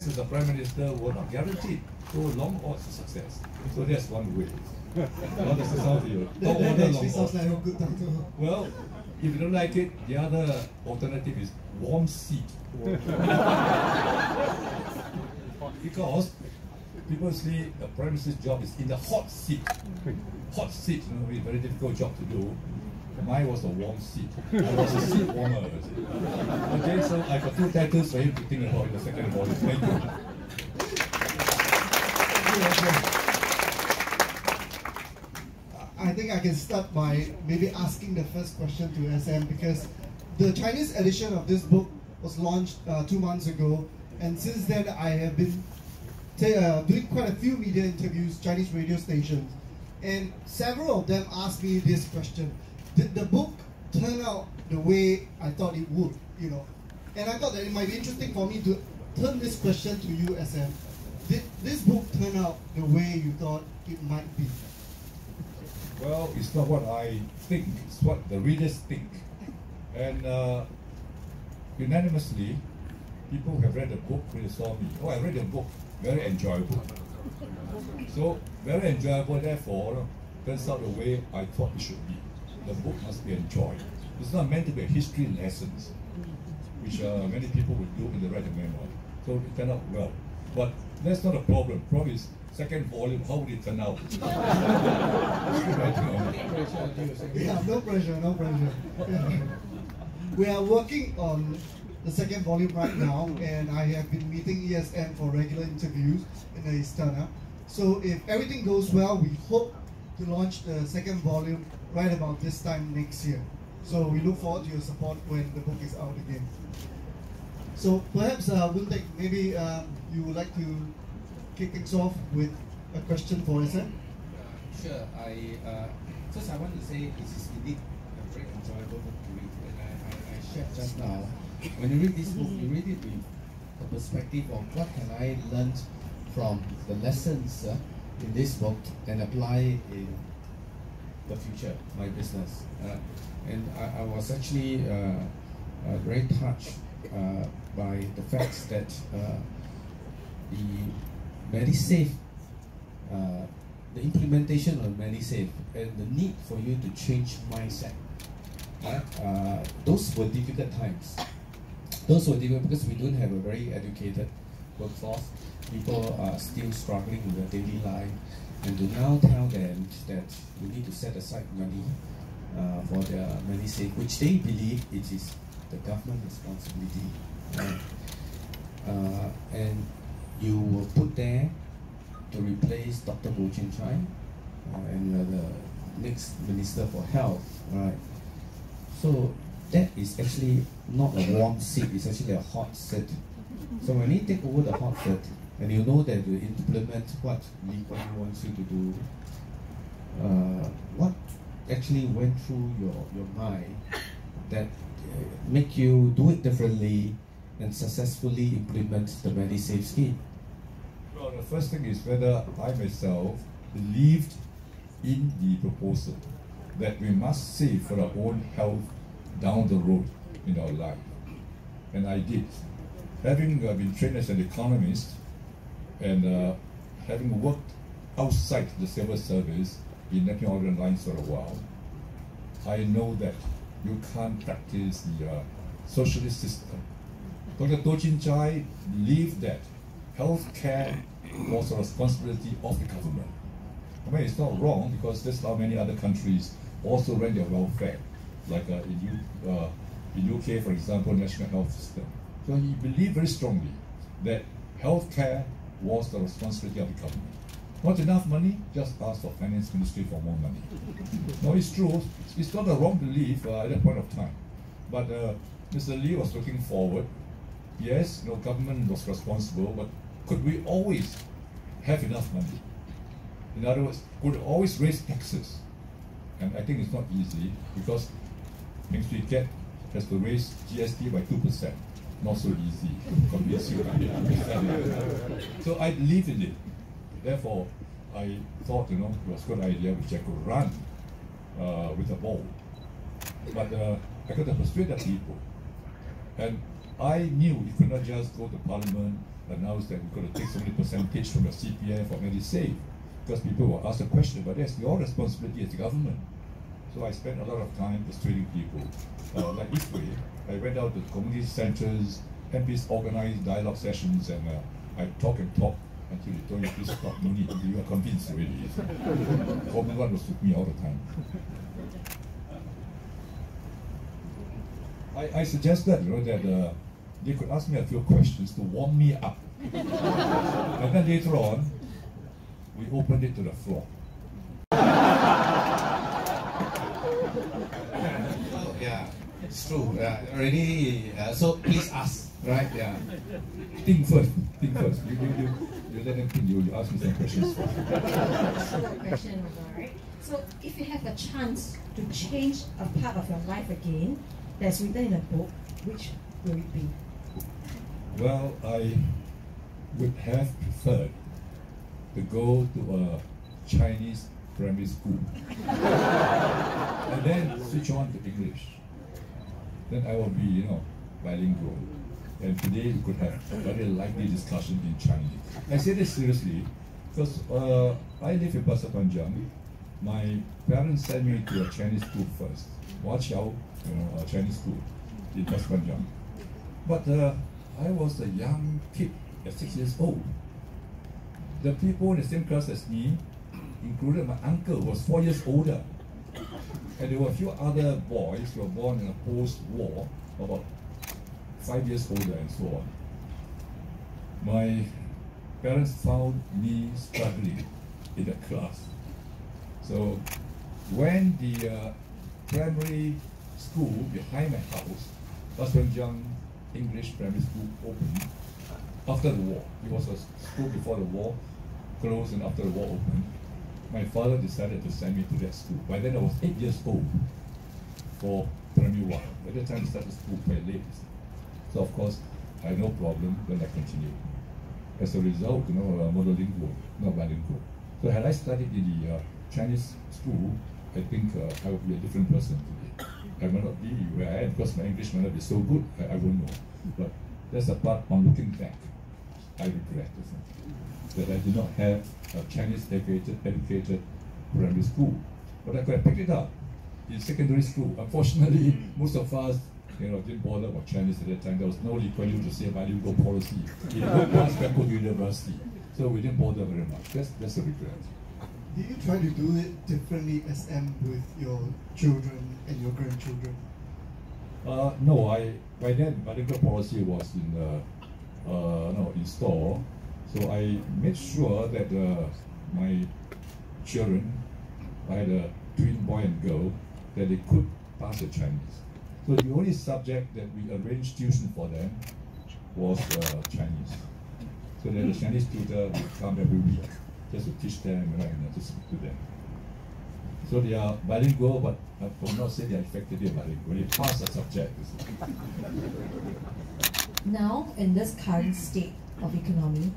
as a Prime Minister were not guaranteed. So long odds of success. So that's one way. How does it sound to you? That actually sounds like a good title. Well, if you don't like it, the other alternative is warm seat. Because people say a Prime Minister's job is in the hot seat. Hot seat, you know, it's a very difficult job to do. Mine was a warm seat. I was a seat warmer. Okay, so I got two titles for him to think about in the second volume. Thank you. I think I can start by maybe asking the first question to SM, because the Chinese edition of this book was launched 2 months ago, and since then I have been doing quite a few media interviews, Chinese radio stations, and several of them asked me this question: did the book turn out the way I thought it would? You know, and I thought that it might be interesting for me to turn this question to you, SM. Did this book turn out the way you thought it might be? Well, it's not what I think, it's what the readers think. And unanimously, people who have read the book when they saw me, oh, I read the book, very enjoyable. So, very enjoyable, therefore, turns out the way I thought it should be. The book must be enjoyed. It's not meant to be a history lessons, which many people would do when they write a memoir. So it turned out well. But that's not a problem. The problem is, second volume, how would it turn out? Yeah, no pressure, no pressure. Yeah. We are working on the second volume right now, and I have been meeting ESM for regular interviews in the Istana. So if everything goes well, we hope to launch the second volume right about this time next year. So we look forward to your support when the book is out again. So perhaps, Wuntek, maybe you would like to kick things off with a question for SM? Sure. First I want to say it is indeed a very enjoyable book to read, and I shared just now. When you read this book, you read it with the perspective of what can I learn from the lessons in this book and apply in the future, my business. And I was actually very touched by the fact that the MediSave, the implementation of MediSave and the need for you to change mindset. Those were difficult times. Those were difficult because we don't have a very educated workforce. People are still struggling with their daily life, and to now tell them that you need to set aside money for their MediSave, which they believe it is the government responsibility. And you were put there to replace Dr. Goh Chok Tong, and you are the next Minister for Health, right? So that is actually not a warm seat, it's actually a hot seat. So when you take over the hot seat, and you know that you implement what Lee Kuan Yew wants you to do, what actually went through your mind that make you do it differently and successfully implement the MediSave scheme? Well, the first thing is whether I myself believed in the proposal that we must save for our own health down the road in our life. And I did. Having been trained as an economist and having worked outside the civil service in National Order Lines for a while, I know that you can't practice the socialist system. Dr. Goh Chok Tong believed that health care was a responsibility of the government. I mean, it's not wrong, because that's how many other countries also run their welfare, like in UK, for example, national health system. So he believed very strongly that health care was the responsibility of the government. Not enough money, just ask for finance ministry for more money. No, it's true. It's not a wrong belief at that point of time. But Mr. Lee was looking forward. Yes, government was responsible, but could we always have enough money? In other words, could we always raise taxes? And I think it's not easy, because next week has to raise GST by 2%. Not so easy. Convince you. So I believe in it. Therefore, I thought, it was a good idea which I could run with a ball. But I got to persuade the people. And I knew you could not just go to Parliament announced that we're going to take so many percentage from your CPF or MediSave, because people will ask the question, but that's your responsibility as the government. So I spent a lot of time persuading people. Like this way, I went out to community centers, MPs organized dialogue sessions, and I talk until they told me, please stop, no need, you are convinced already. Everyone was with me all the time. I suggested, that they could ask me a few questions to warm me up. And then later on, we opened it to the floor. Yeah, it's true. Already, so please ask, right? Yeah. Think first. You let them think. You ask me some questions first. Question, right? So, if you have a chance to change a part of your life again, that's written in a book, which will it be? Well, I would have preferred to go to a Chinese primary school and then switch on to English. Then I will be, bilingual. And today we could have a very lively discussion in Chinese. I say this seriously because I live in Pasir Panjang. My parents sent me to a Chinese school first, Huay, a Chinese school in Pasir Panjang. But I was a young kid at 6 years old. The people in the same class as me, including my uncle, was 4 years older. And there were a few other boys who were born in a post-war, about 5 years older and so on. My parents found me struggling in the class. So when the primary school behind my house, Pasir Panjang English Primary School, opened after the war, it was a school before the war, closed, and after the war opened, my father decided to send me to that school. By then I was 8 years old for primary 1. By the time I started school quite late. So of course, I had no problem when I continued. As a result, monolingual, not bilingual. So had I studied in the Chinese school, I think I would be a different person today. I might not be where I am because my English might not be so good, I won't know. But that's the part on looking back, I regret, that I did not have a Chinese educated primary school. But I could have picked it up in secondary school. Unfortunately, most of us didn't bother about Chinese at that time. There was no Lee Kuan Yew to say bilingual policy. You don't pass back to university. So we didn't bother very much. That's a regret. Do you try to do it differently, SM, with your children and your grandchildren? No, by then bilingual policy was in store. So I made sure that my children, I had a twin boy and girl, that they could pass the Chinese. So the only subject that we arranged tuition for them was Chinese. So that the Chinese tutor would come every week just to teach them and to speak to them. So they are bilingual, but I will not say they are effectively bilingual. They pass a subject. Now, in this current state of economy,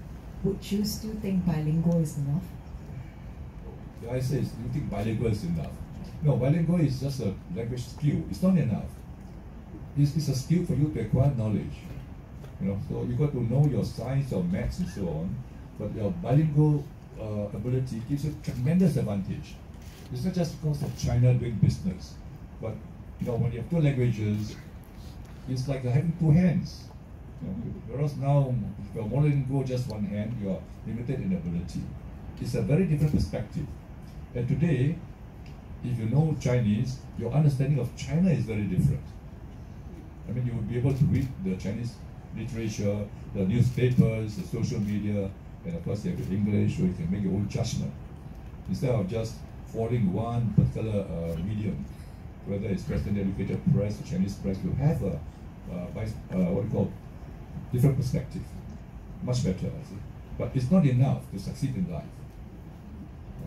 would you still think bilingual is enough? I say, do you think bilingual is enough? No, bilingual is just a language skill. It's not enough. It's a skill for you to acquire knowledge. So you got to know your science, your maths, and so on. But your bilingual ability gives you tremendous advantage. It's not just because of China doing business, but when you have two languages, it's like having two hands. Whereas now, if you're monolingual, just one hand, you are limited in ability. It's a very different perspective. And today, if you know Chinese, your understanding of China is very different. I mean, you will be able to read the Chinese literature, the newspapers, the social media, and of course you have the English, so you can make your own judgment. Instead of just following one particular medium, whether it's Western educated press or Chinese press, you have a different perspective. Much better, I think. But it's not enough to succeed in life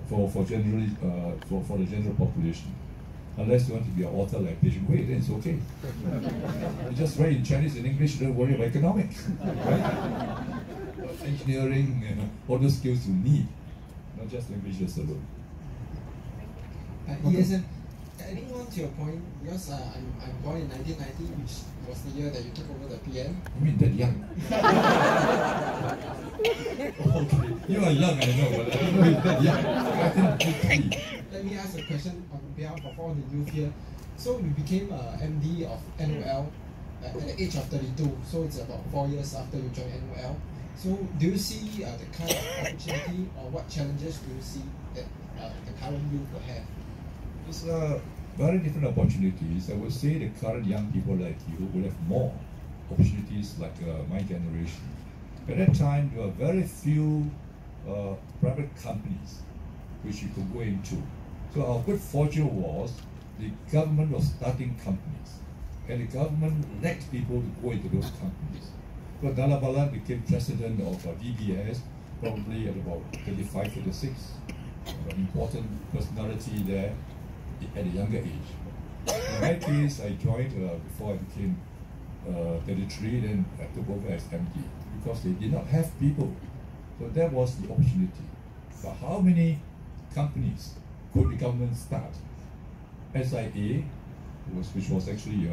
for the general population. Unless you want to be an author like Huay, then it's okay. You just write in Chinese and English, don't worry about economics, right? Engineering, all those skills you need, not just languages alone. Yes, adding on to your point, because I'm born in 1990, which was the year that you took over the PM. You mean that young? Okay, you are young, I know, but I don't know if that young. Let me ask a question on behalf of all the youth here. So you became MD of NOL at the age of 32, so it's about 4 years after you joined NOL. So do you see the kind of opportunity or what challenges do you see that the current youth will have? It's very different opportunities. I would say the current young people like you will have more opportunities like my generation. At that time, there were very few private companies which you could go into. So our good fortune was the government was starting companies, and the government led people to go into those companies. So Dalabalan became president of DBS probably at about 35, 36. An important personality there at a younger age. In my case, I joined before I became 33, then I took over as MD because they did not have people. So that was the opportunity. But how many companies could the government start? SIA, which was actually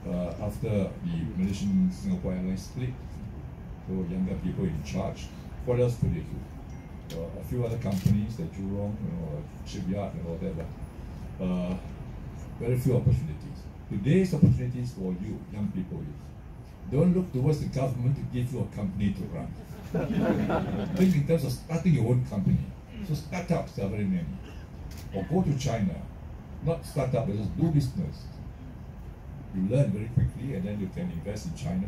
after the Malaysian-Singapore Airlines split, so younger people in charge. What else could they do? A few other companies, like Jurong, Shipyard and all that, but very few opportunities. Today's opportunities for you, young people, is don't look towards the government to give you a company to run. Think in terms of starting your own company. So startups are very many. Or go to China, not startup, but just do business. You learn very quickly and then you can invest in China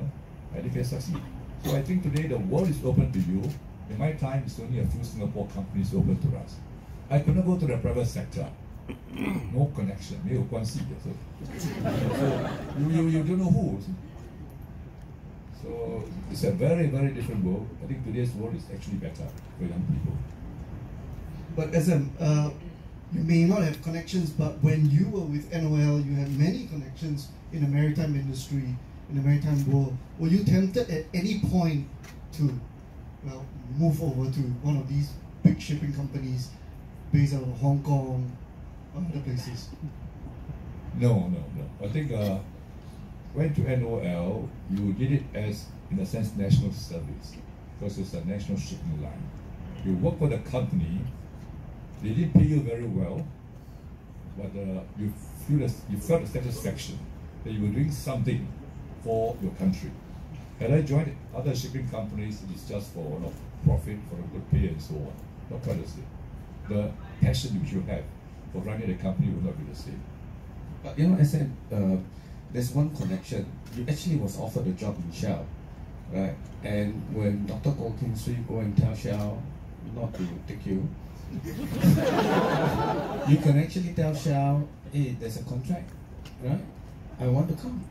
and you can succeed. So I think today the world is open to you. In my time, it's only a few Singapore companies open to us. I could not go to the private sector. No connection, 没有关系的. So you don't know who. So it's a very, very different world. I think today's world is actually better for young people. But SM, you may not have connections, but when you were with NOL, you had many connections in the maritime industry, in the maritime world. Were you tempted at any point to, well, move over to one of these big shipping companies based out of Hong Kong or other places? No. I think went to NOL, you did it as, in a sense, national service, because it's a national shipping line. You work for the company, they didn't pay you very well, but you felt the satisfaction that you were doing something for your country. Had I joined other shipping companies, it is just for profit, for a good pay and so on. Not quite the same. The passion which you have for running the company will not be the same. But you know, I said, there's one connection. You actually was offered a job in Shell, right? And when Dr. Goh Chok go and tell Shell not to take you, you can actually tell Shell, hey, there's a contract, right? I want to come.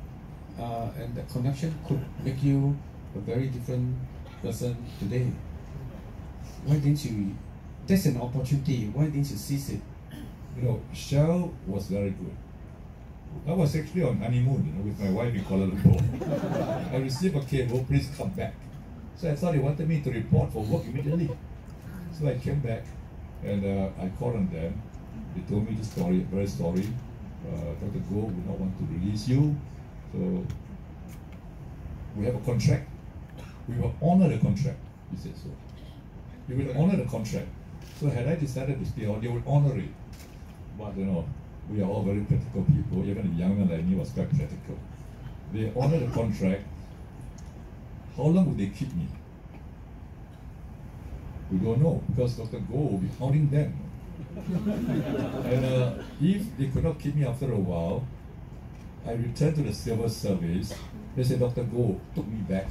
And the connection could make you a very different person today. Why didn't you? That's an opportunity. Why didn't you seize it? You know, Shell was very good. I was actually on honeymoon, with my wife in Kuala Lumpur. I received a cable, please come back. So I thought they wanted me to report for work immediately. So I came back and I called on them. They told me the story, very sorry. Dr. Goh would not want to release you. So we have a contract. We will honor the contract. He said so. We will honor the contract. So had I decided to stay on, they would honor it. But you know, we are all very practical people. Even the young man like me was quite practical. They honor the contract. How long would they keep me? We don't know, because Dr. Goh will be hounding them. And if they could not keep me after a while, I returned to the civil service. They said Dr. Goh took me back.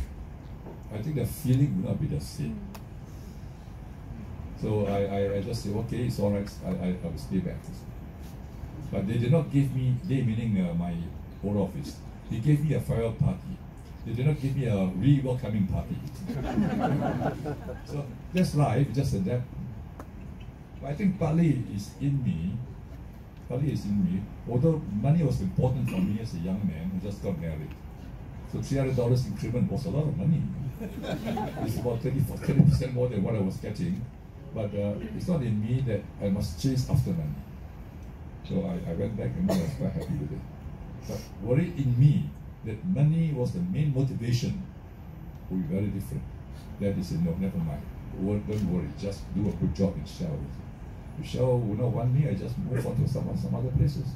I think the feeling would not be the same. So I just said, okay, it's all right, I will stay back. But they did not give me, they meaning my old office, they gave me a farewell party. They did not give me a re-welcoming party. So that's life, just adapt. But I think partly is in me. Although money was important for me as a young man who just got married. So $300 increment was a lot of money. It's about 30% more than what I was getting. But it's not in me that I must chase after money. So I went back and I was quite happy with it. But worry in me that money was the main motivation would be very different. That is, no, never mind. Don't worry, just do a good job in Shell. If Shell will not want me, I just move on to some other places.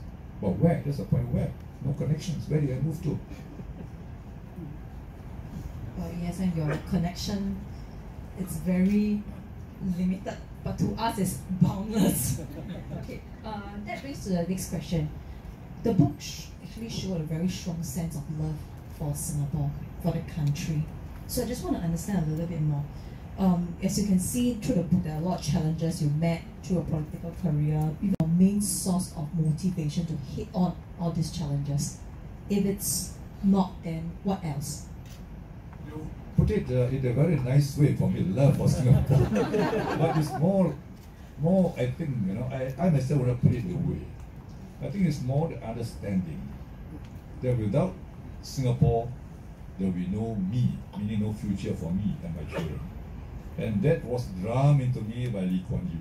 But where? That's the point. Where? No connections. Where do I move to? Yes, and your connection, it's very limited, but to us it's boundless. Okay, that brings to the next question. The book actually showed a very strong sense of love for Singapore, for the country. So I just want to understand a little bit more. As you can see through the book, there are a lot of challenges you met through a political career. Your main source of motivation to hit on all these challenges. If it's not, then what else? You put it in a very nice way for me, love for Singapore. But it's more, I think, you know, I myself would not put it away. I think it's more the understanding that without Singapore, there will be no me, meaning no future for me and my children. And that was drummed into me by Lee Kuan Yew.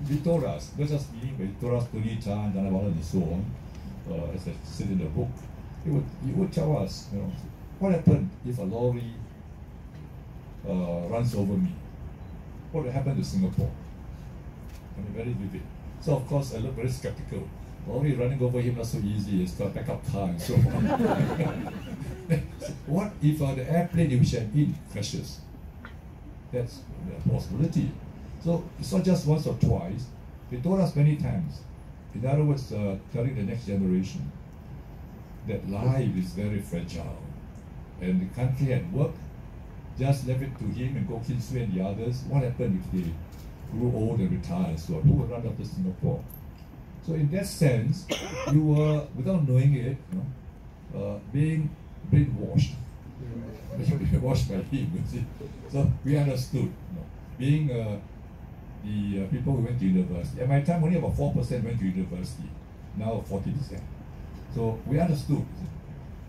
He told us, not just me, but he told us Tony Chan, Danabalan and so on, as I said in the book. He would tell us, you know, what happened if a lorry runs over me? What would happen to Singapore? I mean, very vivid. So of course I look very skeptical. Lorry running over him not so easy, it's got a backup car and so on. What if the airplane in which I'm in crashes? That's a possibility. So it's not just once or twice. They told us many times. In other words, telling the next generation that life is very fragile. And the country had worked, just left it to him and Goh Chui and the others. What happened if they grew old and retired? So who would run after Singapore? So in that sense, you were, without knowing it, you know, being brainwashed. Brainwashed by him, you see. So we understood, you know, being the people who went to university. At my time, only about 4% went to university. Now 40%. So we understood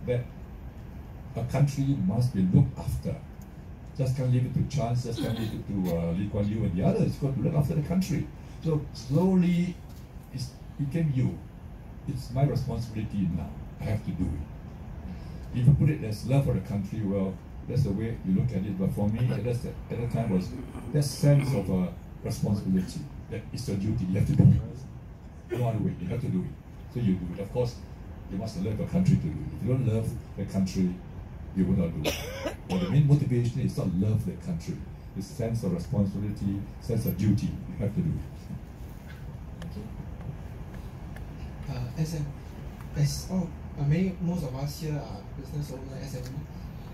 that a country must be looked after. Just can't leave it to chance, just can't leave it to Lee Kuan Yew and the others. It's got to look after the country. So slowly, it became you. It's my responsibility now. I have to do it. If you put it as love for the country, well, that's the way you look at it. But for me, at that time was that sense of responsibility. That it's your duty. You have to do it. No other way. You have to do it. So you do it. Of course, you must love the country to do it. If you don't love the country, you will not do it. But the main motivation is not love the country. It's sense of responsibility, sense of duty. You have to do it. SM, as most of us here are business owners, SME.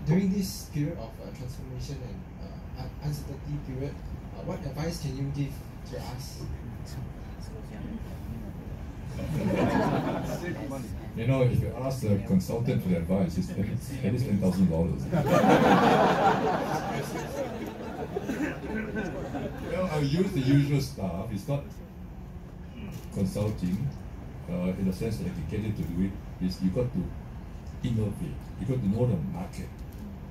During this period of transformation and uncertainty period, what advice can you give to us? You know, if you ask a consultant for advice, it's at least $10,000. Well, I'll use the usual stuff. It's not consulting in the sense that if you get it to do it, is you got to innovate. You got to know the market.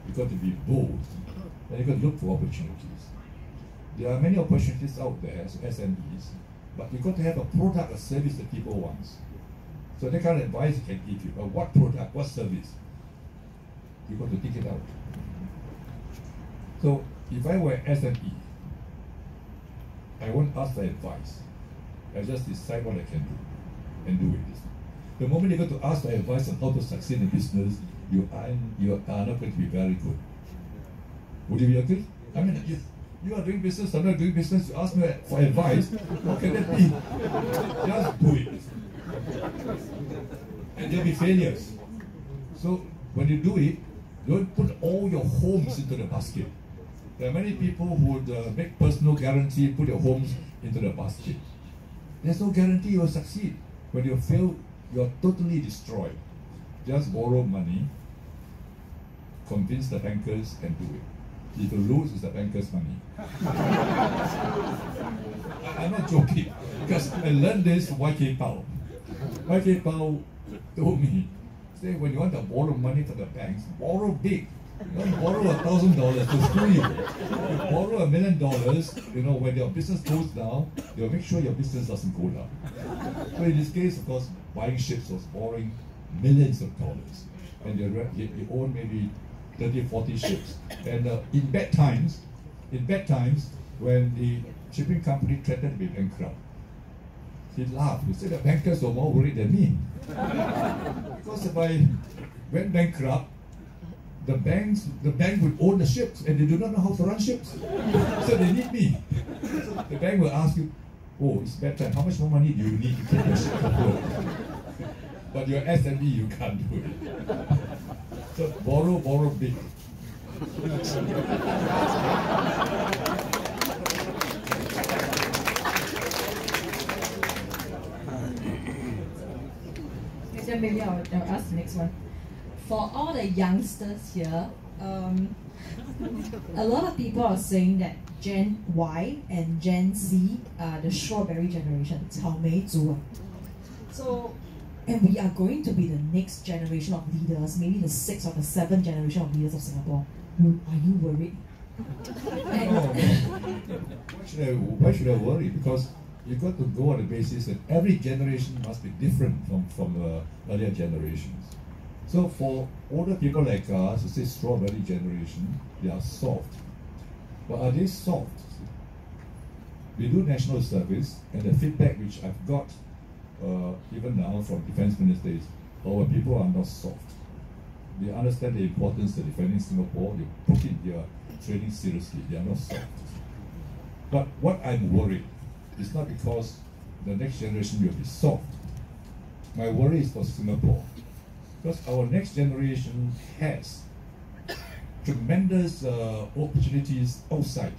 You got to be bold. And you got to look for opportunities. There are many opportunities out there as SMEs, but you got to have a product or service that people want. So that kind of advice I can give you. But what product, what service? You got to think it out. So if I were SME, I won't ask for advice. I just decide what I can do and do it. The moment you go to ask for advice on how to succeed in business, you are not going to be very good. Would you agree? I mean, if you are doing business, I'm not doing business, you ask me for advice, how can that be? Just do it. And there'll be failures. So when you do it, don't put all your homes into the basket. There are many people who would make personal guarantee, put your homes into the basket. There's no guarantee you'll succeed. When you fail, you're totally destroyed. Just borrow money, convince the bankers, and do it. If you lose, it's the banker's money. I'm not joking, because I learned this from YK Pao. YK Pao told me, say when you want to borrow money from the banks, borrow big. You don't borrow $1,000 to screw you. You borrow $1 million, you know, when your business goes down, they'll make sure your business doesn't go down. So in this case, of course, buying ships was borrowing millions of dollars. And he owned maybe 30, 40 ships. And in bad times, when the shipping company threatened to be bankrupt, he laughed. He said the bankers were more worried than me. Because if I went bankrupt, the bank would own the ships, and they do not know how to run ships. So they need me. So the bank will ask you, oh, it's bad time. How much more money do you need to keep your ship afloat? But your SME, you can't do it. So borrow big. Then maybe I'll ask the next one. For all the youngsters here, a lot of people are saying that Gen Y and Gen Z are the strawberry generation, 草莓族. So, and we are going to be the next generation of leaders, maybe the 6th or the 7th generation of leaders of Singapore. Are you worried? Why should I worry? Because you've got to go on the basis that every generation must be different from earlier generations. So for older people like us, who say strawberry generation, they are soft. But are they soft? We do national service, and the feedback which I've got even now from defense ministers, our people are not soft. They understand the importance of defending Singapore, they put in their training seriously, they are not soft. But what I'm worried is not because the next generation will be soft. My worry is for Singapore. Because our next generation has tremendous opportunities outside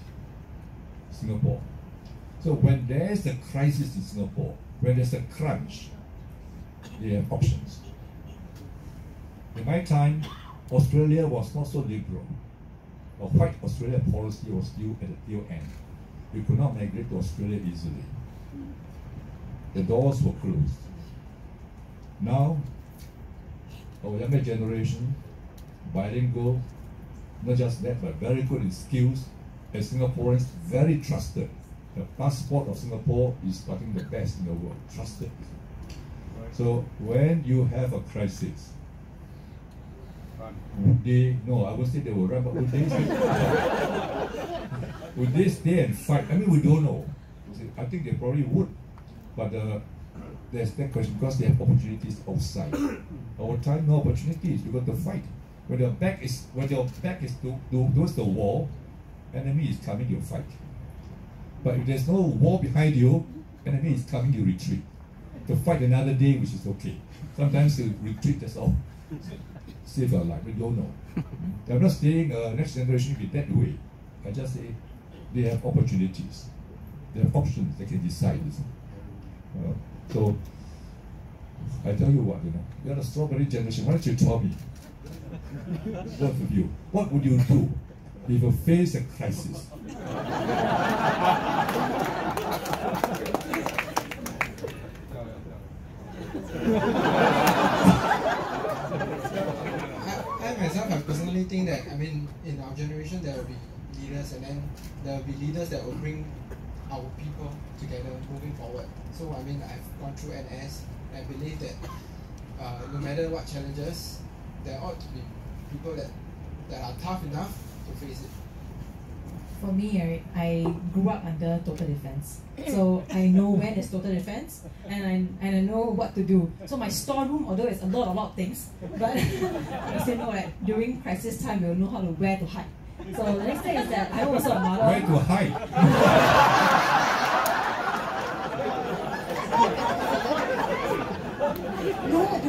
Singapore. So when there's a crisis in Singapore, when there's a crunch, they have options. In my time, Australia was not so liberal. A white Australia policy was still at the tail end. You could not migrate to Australia easily. The doors were closed. Now, our younger generation, bilingual, not just that, but very good in skills, and Singaporeans very trusted. The passport of Singapore is I think the best in the world, trusted. So when you have a crisis, would they, no, I would say they will run, but would they stay and fight? I mean, we don't know. I think they probably would, but there's that question because they have opportunities outside. Our time, no opportunities. You got to fight. When your back is towards the wall, enemy is coming, you fight. But if there's no wall behind you, enemy is coming, you retreat. To fight another day, which is okay. Sometimes you retreat, that's all. Save your life, we don't know. I'm not saying next generation will be that way. I just say they have opportunities. They have options, they can decide. So, I tell you what, you're the strawberry generation, why don't you tell me? Both of you, what would you do if you face a crisis? I myself, I personally think that, I mean, in our generation, there will be leaders, and then there will be leaders that will bring our people together moving forward. So, I mean, I've gone through NS, and I believe that no matter what challenges, there ought to be people that are tough enough to face it. For me, I grew up under total defense, so I know when there's total defense, and I know what to do. So my storeroom, although it's a lot of things, but I say no, like during crisis time, we'll know how to where to hide. So the next thing is that I'm also a mother. Where to hide? No,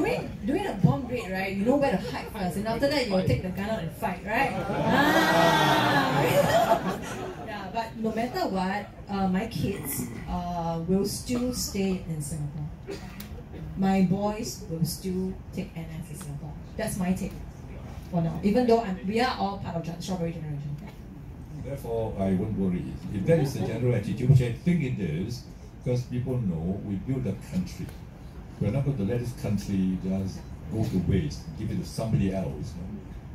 during a bomb raid, right? You know where to hide first, and after that you'll take the gun out and fight, right? Yeah, but no matter what, my kids will still stay in Singapore. My boys will still take NS in Singapore. That's my take for now. Even though we are all part of the strawberry generation. Therefore, I won't worry. If that is the general attitude, which I think it is, because people know we build a country. We're not going to let this country just go to waste, give it to somebody else.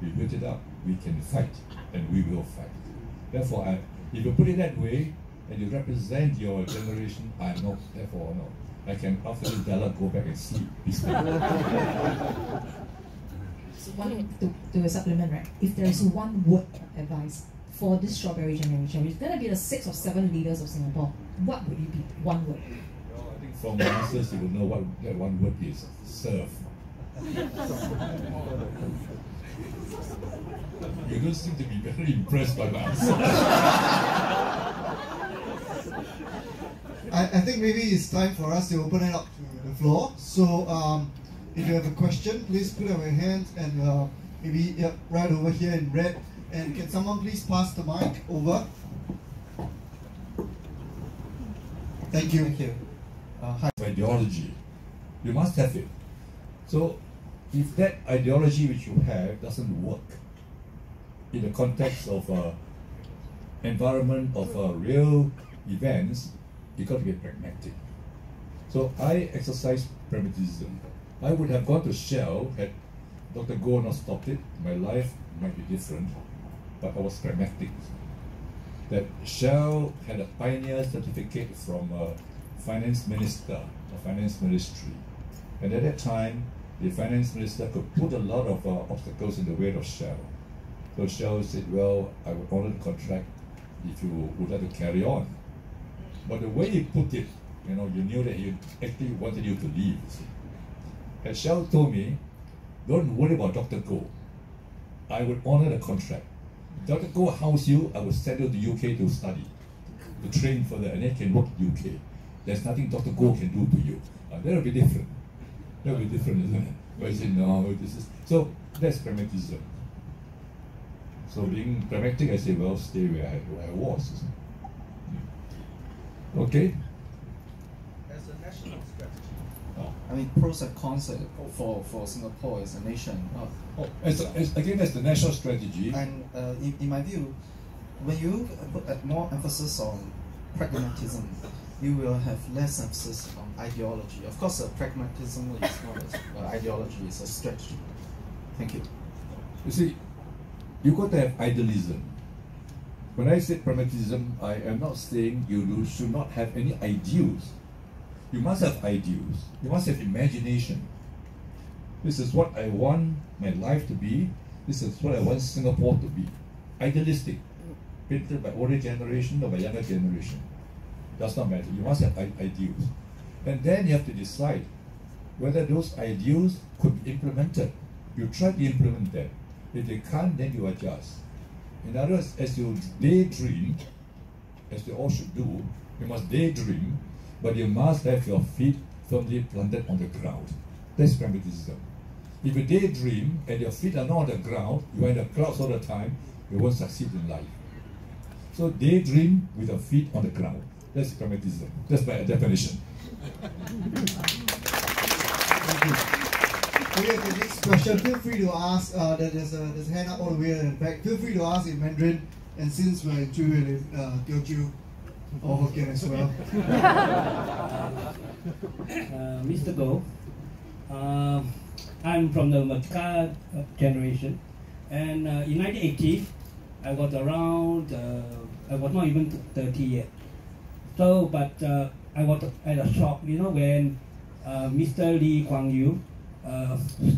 We built it up, we can fight, and we will fight. Therefore, if you put it that way, and you represent your generation, I'm not, therefore, no. I can after this dialogue go back and sleep. One to supplement, right? If there is one word of advice for this strawberry generation, it's gonna be the 6 or 7 leaders of Singapore. What would it be? One word. Well, I think from the answers you will know what that one word is. Serve. You don't seem to be very impressed by my answer. I think maybe it's time for us to open it up to the floor. So if you have a question, please put up your hands and maybe right over here in red. And can someone please pass the mic over? Thank you. Thank you. Ideology, you must have it. So if that ideology which you have doesn't work in the context of environment of real events, you got to be pragmatic. So I exercise pragmatism. I would have gone to Shell had Dr. Goh not stopped it. My life might be different, but I was pragmatic. That Shell had a pioneer certificate from a finance minister, a finance ministry. And at that time, the finance minister could put a lot of obstacles in the way of Shell. So Shell said, well, I would honor the contract if you would like to carry on. But the way he put it, you know, you knew that he actually wanted you to leave. And Shell told me, don't worry about Dr. Goh. I would honor the contract. Dr. Goh house you, I would send you to UK to study, to train further, and then can work in UK. There's nothing Dr. Goh can do to you. That will be different. That will be different, isn't it? But he said, no, this is... So that's pragmatism. So being pragmatic, I say, well, stay where I was. Okay? As a national strategy, I mean, pros and cons for Singapore as a nation. As the national strategy. And in my view, when you put more emphasis on pragmatism, you will have less emphasis on ideology. Of course, pragmatism is not ideology, it's a strategy. Thank you. You see, you got to have idealism. When I say pragmatism, I am not saying you should not have any ideals. You must have ideals. You must have imagination. This is what I want my life to be. This is what I want Singapore to be. Idealistic. Painted by older generation or by younger generation. Does not matter. You must have ideals. And then you have to decide whether those ideals could be implemented. You try to implement them. If they can't, then you adjust. In other words, as you daydream, as they all should do, you must daydream, but you must have your feet firmly planted on the ground. That's pragmatism. If you daydream and your feet are not on the ground, you are in the clouds all the time, you won't succeed in life. So daydream with your feet on the ground. That's pragmatism. That's my definition. Thank you. Okay, the next question, feel free to ask, there's a hand up all the way in the back. Feel free to ask in Mandarin, and since we're in Chui, Teochew or Hokkien as well. Mr. Goh, I'm from the Merdeka generation, and in 1980, I was around, I was not even 30 yet. So, but I was at a shock, you know, when Mr. Lee Kuan Yew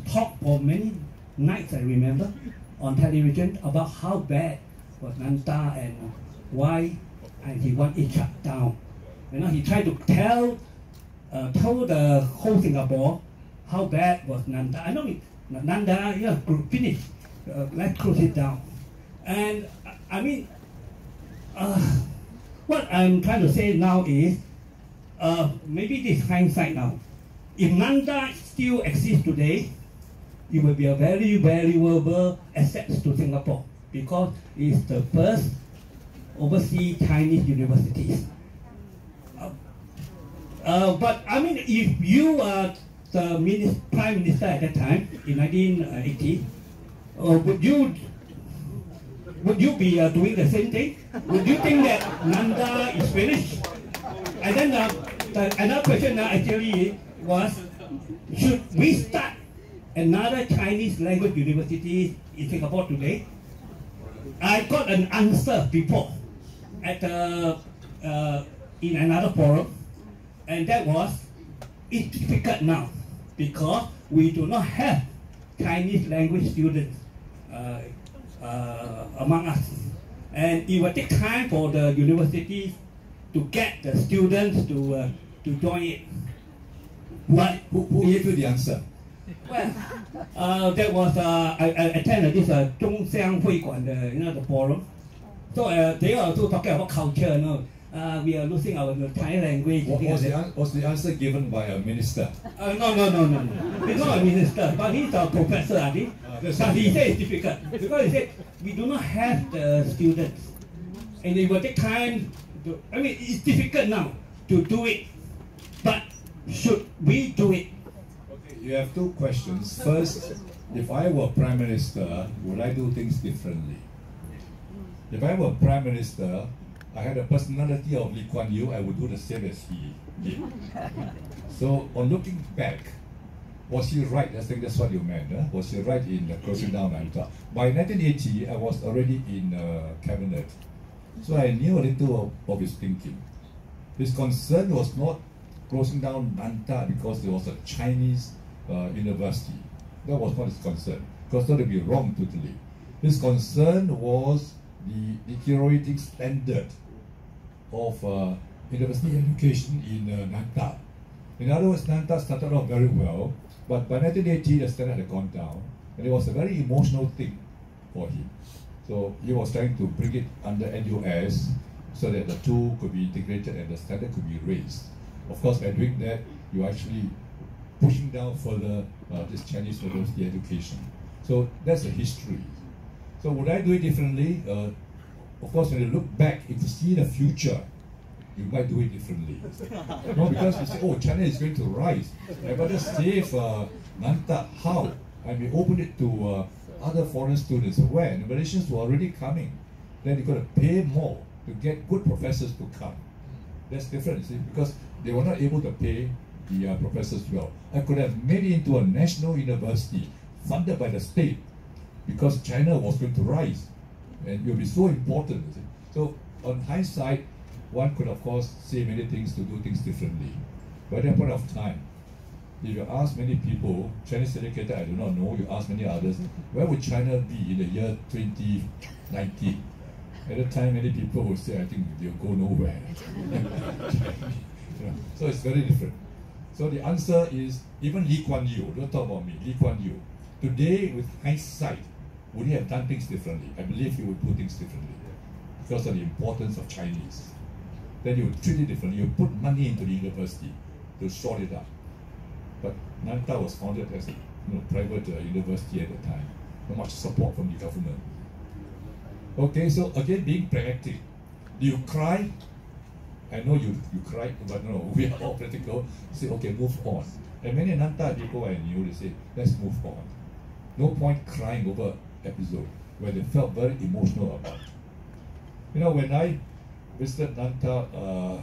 talked for many nights, I remember, on television about how bad was Nanta and why, and he want it shut down. You know, he tried to tell the whole Singapore how bad was Nanta. I know Nanta, yeah, finish. Let's close it down. And I mean, what I'm trying to say now is, maybe this hindsight now. If Nanta still exists today, it will be a very valuable asset to Singapore because it's the first overseas Chinese universities. But I mean, if you are the Prime Minister at that time in 1980, would you be doing the same thing? Would you think that Nanda is finished? And then another question actually was, should we start another Chinese language university in Singapore today? I got an answer before at in another forum, and that was it's difficult now because we do not have Chinese language students among us. And it will take time for the universities to get the students to join it. But Who gave you the answer? well, that was I attended this Zhongxiang Huay the forum. So they are also talking about culture. We are losing our Thai language. Was the answer given by a minister? No. He's not a minister, but he's a professor, I think. But he said it's difficult because he said we do not have the students, and it will take time. It's difficult now to do it, but should we do it? Okay, you have two questions. First, if I were Prime Minister, would I do things differently? If I were Prime Minister, I had the personality of Lee Kuan Yew, I would do the same as he did. So, on looking back, was he right? I think that's what you meant. Was he right in closing down Nanta? By 1980, I was already in cabinet. So I knew a little of his thinking. His concern was not closing down Nanta because it was a Chinese university. That was not his concern, because that would be wrong totally. His concern was the deteriorating standard of university education in Nanta. In other words, Nanta started off very well, but by 1980 the standard had gone down, and it was a very emotional thing for him. So he was trying to bring it under NUS so that the two could be integrated and the standard could be raised. Of course, by doing that, you're actually pushing down further this Chinese university education. So that's the history. So would I do it differently? Of course, when you look back, if you see the future, you might do it differently. No, because you say, oh, China is going to rise. I better save Nanta. How? I may open it to other foreign students. Where? The Malaysians were already coming. Then you've got to pay more to get good professors to come. That's different, see, because they were not able to pay the professors well. I could have made it into a national university funded by the state because China was going to rise. And it will be so important. See. So, on hindsight, one could, of course, say many things to do things differently. But at that point of time, if you ask many people, Chinese educated, I do not know, you ask many others, where would China be in the year 2019? At that time, many people would say, I think they'll go nowhere. So it's very different. So the answer is, even Lee Kuan Yew, don't talk about me, Lee Kuan Yew, today with hindsight, would he have done things differently? I believe he would do things differently because of the importance of Chinese. Then you would treat it differently. You put money into the university to sort it out. But Nanta was founded as a private university at the time. Not much support from the government. Okay, so again, being pragmatic. Do you cry? I know you cried, but no, we are all practical. Say, okay, move on. And many Nanta people I knew, they say, let's move on. No point crying over episode where they felt very emotional about it. When I visited Nanta, I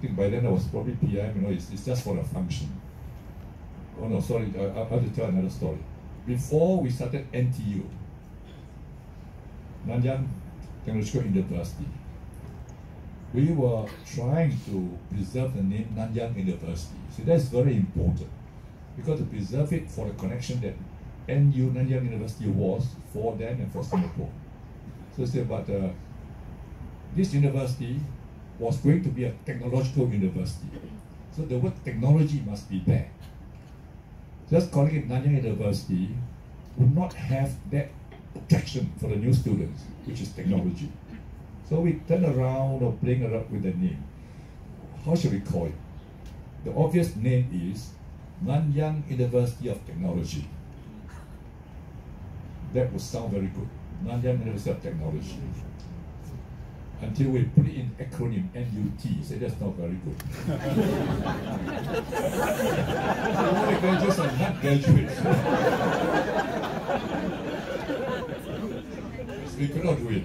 think by then I was probably PM, it's just for a function. Oh no, sorry, I have to tell another story. Before we started NTU, Nanyang Technological University, we were trying to preserve the name Nanyang University. So that's very important, because to preserve it for the connection that NU, Nanyang University, was for them and for Singapore. So say, but this university was going to be a technological university. So the word technology must be there. Just calling it Nanyang University would not have that attraction for the new students, which is technology. So we turn around or playing around with the name. How should we call it? The obvious name is Nanyang University of Technology. That would sound very good. Nanyang University of Technology. Until we put it in acronym NUT, say that's not very good. So all the graduates are not graduates. So we cannot do it.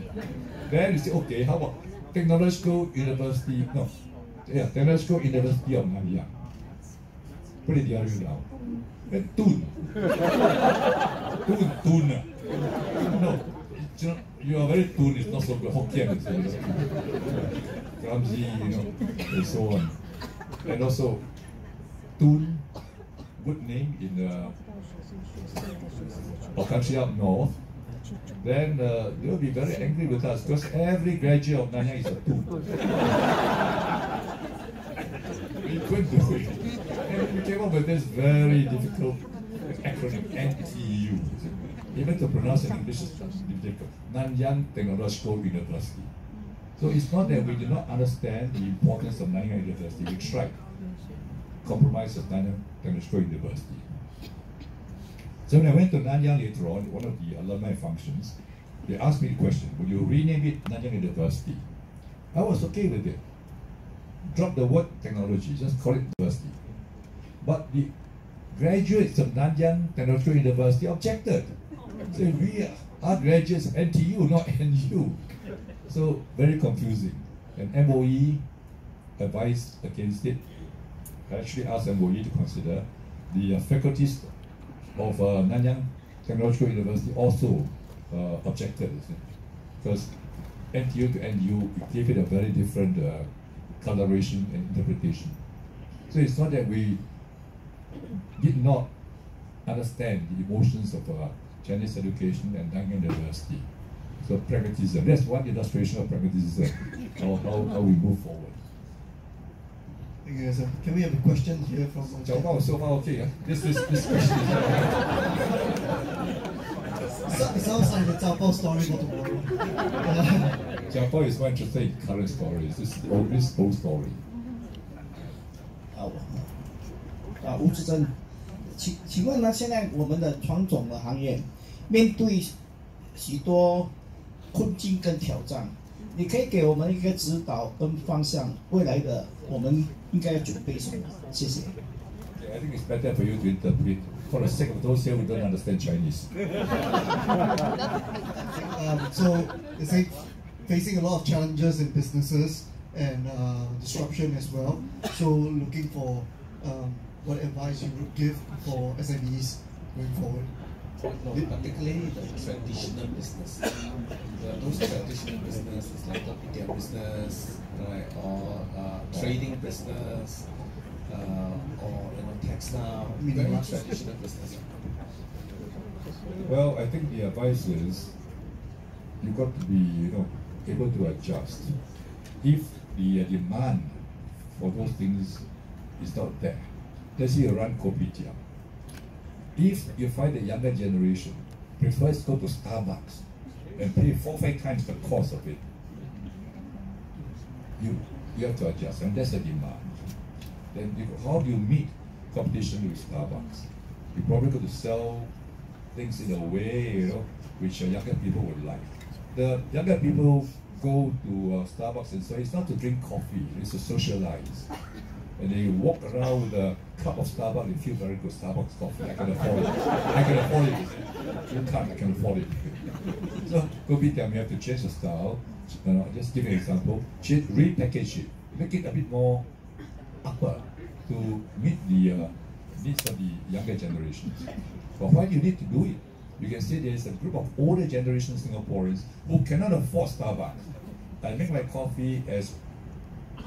Then you say, okay, how about Technological University? No, yeah, Technological University of Nanyang. Put it the other way down. Then Tun. Tun. No, you are very Tun, it's not so good. Hokkien, clumsy, and so on. And also, Tun, good name in our country up north, then they will be very angry with us because every graduate of Nanyang is a Tun. We couldn't do it. And we came up with this very difficult acronym, NTU. Even to pronounce in English is difficult. Nanyang Technological University. So it's not that we do not understand the importance of Nanyang University. We tried. Compromise of Nanyang Technological University. So when I went to Nanyang later on, one of the alumni functions, they asked me the question, would you rename it Nanyang University? I was okay with it. Drop the word technology, just call it university. But the graduates of Nanyang Technological University objected. So we are graduates of NTU, not NU. So very confusing. And MOE advised against it. I actually asked MOE to consider. The faculties of Nanyang Technological University also objected, because NTU to NU gave it a very different coloration and interpretation. So it's not that we did not understand the emotions of Chinese education and Nanyang University. So pragmatism, that's one illustration of pragmatism, how we move forward. Thank you, sir. Can we have a question here from So far okay, this question is It sounds like the Zhao Bao story for tomorrow. Jiao is more interested in current stories, this old story. 吴志珍，请问呢？现在我们的传统的行业面对许多困境跟挑战，你可以给我们一个指导跟方向，未来的我们应该要准备什么？谢谢。I think it's better for you to interpret for the sake of those here who don't understand Chinese. So it's like facing a lot of challenges in businesses and disruption as well. So looking for what advice you would give for SMEs going forward. No, particularly the traditional business. Those traditional businesses like the retail business, right, or trading business, or textile, very traditional business. Well, I think the advice is you've got to be, able to adjust. If the demand for those things is not there, let's say you run kopitiam. If you find the younger generation prefers to go to Starbucks and pay 4-5 times the cost of it, you have to adjust, and that's the demand. Then how do you meet competition with Starbucks? You probably got to sell things in a way, which younger people would like. The younger people go to Starbucks, and so it's not to drink coffee, it's to socialize. And they walk around with a cup of Starbucks and feel very good. Starbucks coffee, I can afford it. I can afford it. You can't, I can afford it. So kopitiam, you have to change the style. Just give an example. Repackage it, make it a bit more upper to meet the needs of the younger generations. But why do you need to do it? You can say there's a group of older generation Singaporeans who cannot afford Starbucks. I make my coffee as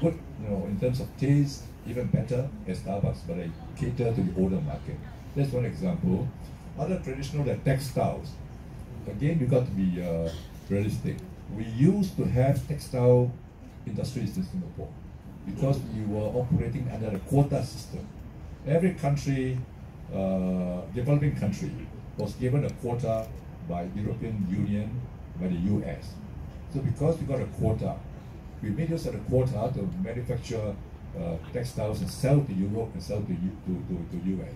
good, in terms of taste, even better as Starbucks, but I cater to the older market. That's one example. Other traditional like textiles. Again, you got to be realistic. We used to have textile industries in Singapore because we were operating under a quota system. Every country, developing country, was given a quota by European Union, by the US. So because we got a quota, we made use of the quota to manufacture textiles and sell to Europe and sell to US.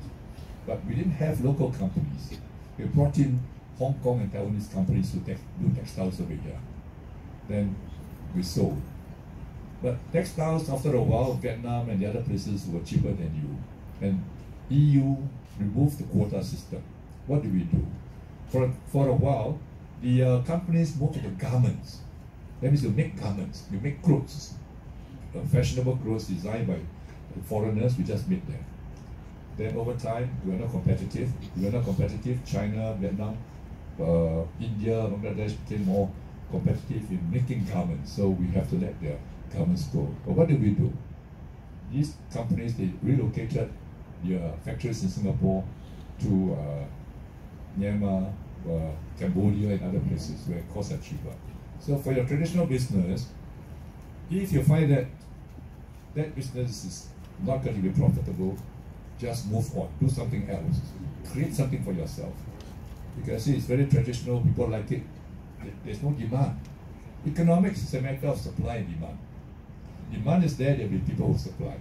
But we didn't have local companies. We brought in Hong Kong and Taiwanese companies to do textiles over here. Then we sold. But textiles, after a while, Vietnam and the other places were cheaper than EU. And EU removed the quota system. What do we do? For a while, the companies moved to the garments. That means you make garments, you make clothes. Fashionable clothes designed by foreigners, we just make them. Then over time, we are not competitive. China, Vietnam, India, Bangladesh became more competitive in making garments. So we have to let their garments go. But what do? these companies, they relocated their factories in Singapore to Myanmar, Cambodia, and other places where costs are cheaper. So for your traditional business, if you find that that business is not going to be profitable, just move on, do something else, create something for yourself. You can see it's very traditional, people like it, there's no demand. Economics is a matter of supply and demand. Demand is there, there'll be people who supply.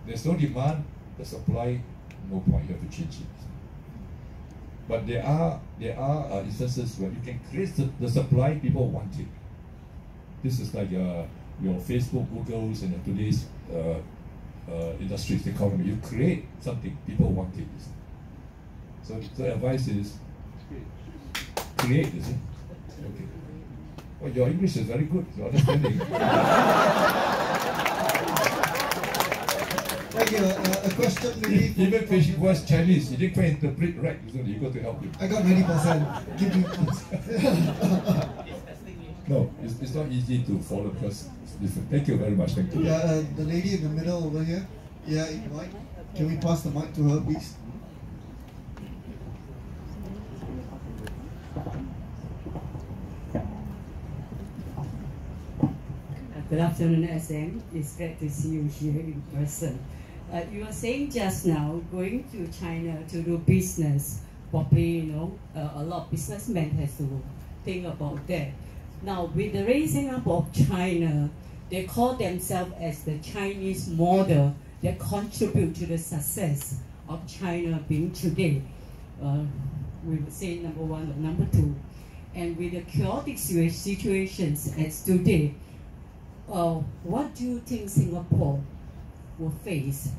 There's no demand, the supply, no point, you have to change it. But there are instances where you can create the supply, people want it. This is like your Facebook, Google's, and today's industries, economy. You create something, people want it. So the advice is create, is it? Okay. Well, your English is very good, your understanding. Thank you. A question maybe. Even if he was Chinese, he didn't quite interpret right, so you got to help him. I got 90%. Give me. No, it's not easy to follow because it's different. Thank you very much. Thank you. Yeah, the lady in the middle over here. Yeah, in white. Can we pass the mic to her, please? Good afternoon, SM. It's great to see you here in person. You were saying just now, going to China to do business, probably, a lot of businessmen has to think about that. Now, with the raising up of China, they call themselves as the Chinese model that contribute to the success of China being today. We would say number one or number two. And with the chaotic situations as today, what do you think Singapore will face?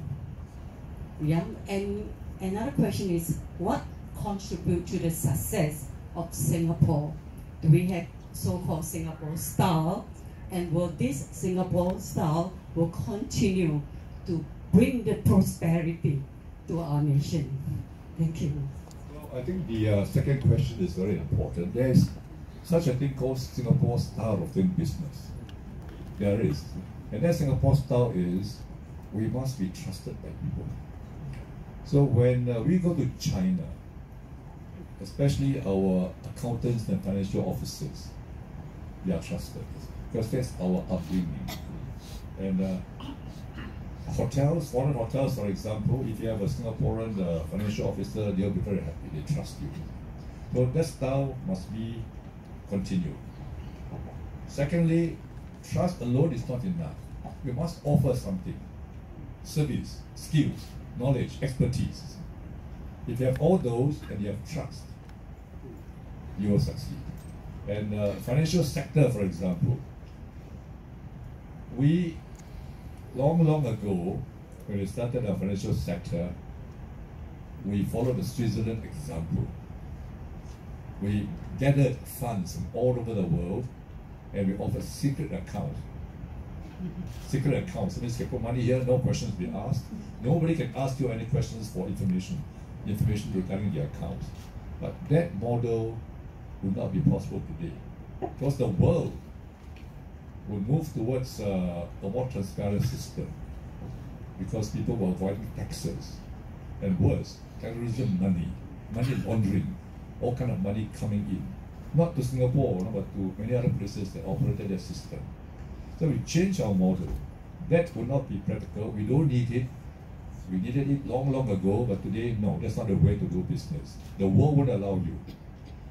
Yeah, and another question is, what contribute to the success of Singapore? Do we have so-called Singapore style, and will this Singapore style will continue to bring the prosperity to our nation? Thank you. Well, I think the second question is very important. There is such a thing called Singapore style of doing business. There is. And that Singapore style is, we must be trusted by people. So when we go to China, especially our accountants and financial officers, they are trusted because that's our upbringing. And hotels, foreign hotels, for example, if you have a Singaporean financial officer, they'll be very happy, they trust you. So that style must be continued. Secondly, trust alone is not enough. We must offer something. Service, skills, knowledge, expertise. If you have all those and you have trust, you will succeed. And financial sector, for example, we, long ago, when we started our financial sector, we followed the Switzerland example. We gathered funds from all over the world and we offered secret accounts. Secret accounts, so means you can put money here, no questions be asked. Nobody can ask you any questions for information regarding the account. But that model would not be possible today. Because the world will move towards a more transparent system. Because people were avoiding taxes. And worse, terrorism money laundering, all kind of money coming in. Not to Singapore, but to many other places that operated their system. So we changed our model. That would not be practical. We don't need it. We needed it long ago, but today, no, that's not the way to do business. The world won't allow you.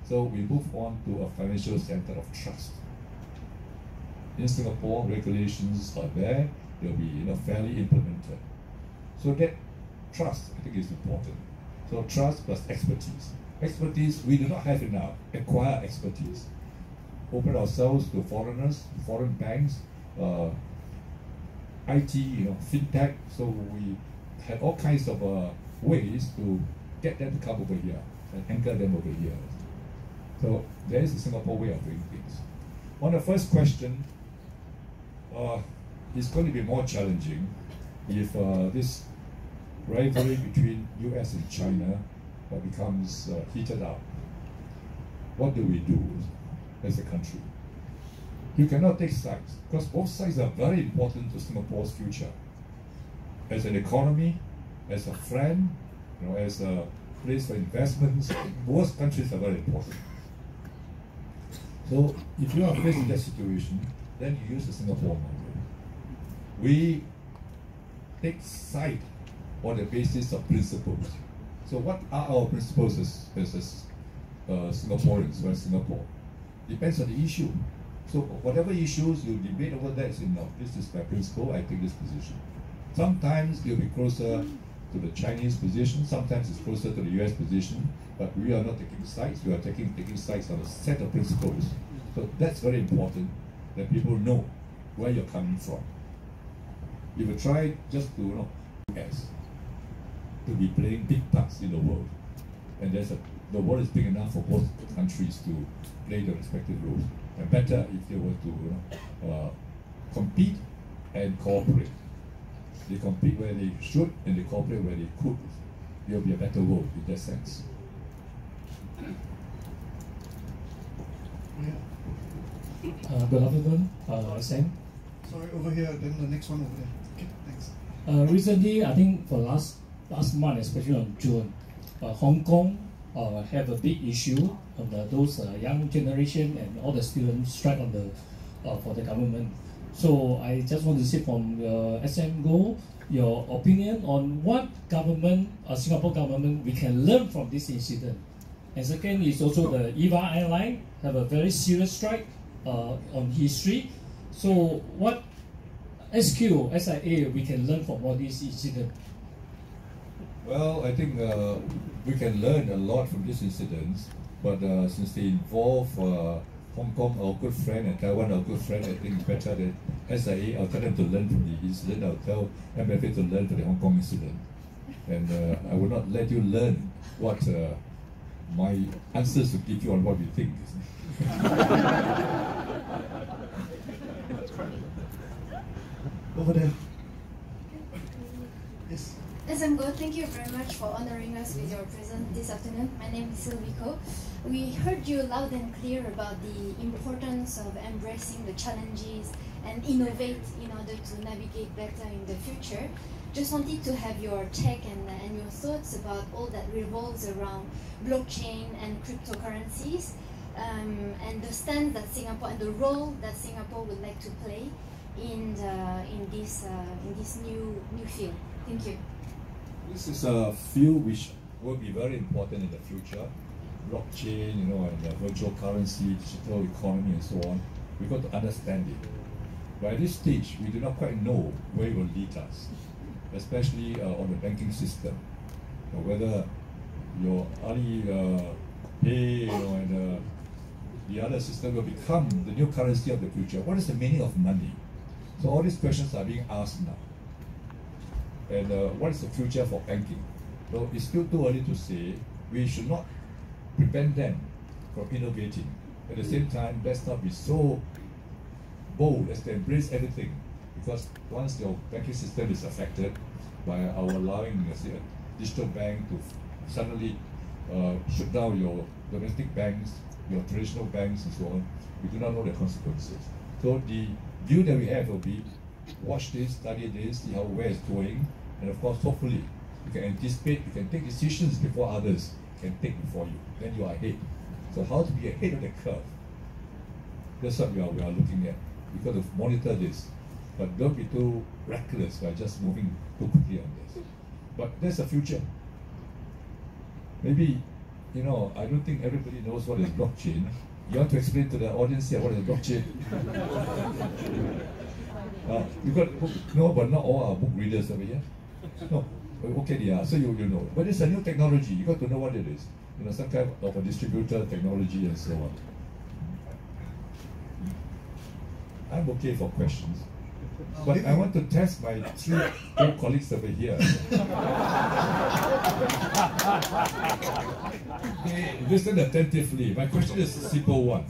So we move on to a financial center of trust. In Singapore, regulations are there. They'll be fairly implemented. So that trust, I think, is important. So trust plus expertise. Expertise, we do not have enough. Acquire expertise. Open ourselves to foreigners, foreign banks, IT, fintech. So we have all kinds of ways to get them to come over here and anchor them over here. So there is a Singapore way of doing things. On the first question, it's going to be more challenging if this rivalry between US and China becomes heated up. What do we do as a country? You cannot take sides because both sides are very important to Singapore's future. as an economy, as a friend, as a place for investments. Most countries are very important. So if you are facing that situation, then you use the Singapore model. We take side on the basis of principles. So what are our principles as Singaporeans, as Singapore? Depends on the issue. So whatever issues you debate over that, is this is my principle, I take this position. Sometimes you'll be closer to the Chinese position, sometimes it's closer to the US position, but we are not taking sides, we are taking sides on a set of principles. So that's very important, that people know where you're coming from. If you try just to, to be playing big parts in the world, and the world is big enough for both countries to play their respective roles. And better if they were to compete and cooperate. They compete where they should and they cooperate where they could. It will be a better world in that sense. Good afternoon, Sam. Sorry, over here, then the next one over there. Okay, thanks. Recently, I think for last month, especially on June, Hong Kong have a big issue on those young generation and all the students strike on for the government. So I just want to see from SM Goh, your opinion on what government, Singapore government, we can learn from this incident. And second is also the EVA airline have a very serious strike on history. So what SQ, SIA, we can learn from all these incidents? Well, I think we can learn a lot from these incidents, but since they involve Hong Kong, our good friend, and Taiwan, our good friend, I think it's better that SIA, I'll tell them to learn from the incident, I'll tell MFA to learn from the Hong Kong incident. And I will not let you learn what my answers will give you on what we think. Over there. Yes. SM Goh, thank you very much for honoring us with your presence this afternoon. My name is Sylvie Koh. We heard you loud and clear about the importance of embracing the challenges and innovate in order to navigate better in the future. Just wanted to have your take and your thoughts about all that revolves around blockchain and cryptocurrencies, and the stand that Singapore and the role that Singapore would like to play in this new field. Thank you. This is a field which will be very important in the future. Blockchain, and virtual currency, digital economy, and so on. We've got to understand it. But at this stage, we do not quite know where it will lead us, especially on the banking system. Whether your Alipay, and the other system will become the new currency of the future. What is the meaning of money? So all these questions are being asked now. And what is the future for banking? So it's still too early to say. We should not prevent them from innovating. At the same time, let's not be so bold as to embrace everything, because once your banking system is affected by our allowing, say, a digital bank to suddenly shut down your domestic banks, your traditional banks, and so on, we do not know the consequences. So the view that we have will be, watch this, study this, see how where it's going, and of course, hopefully, you can anticipate, you can take decisions before others can take before you. Then you are ahead. So how to be ahead of the curve? That's what we are looking at. We've got to monitor this, but don't be too reckless by just moving too quickly on this. But there's a future. Maybe, I don't think everybody knows what is blockchain. You want to explain to the audience here what is blockchain? You got book, no, but not all are book readers over here. No, okay, yeah. So you know, but it's a new technology. You got to know what it is. Some kind of a distributor technology and so on. I'm okay for questions, but I want to test my three old colleagues over here. They listen attentively. My question is a simple one.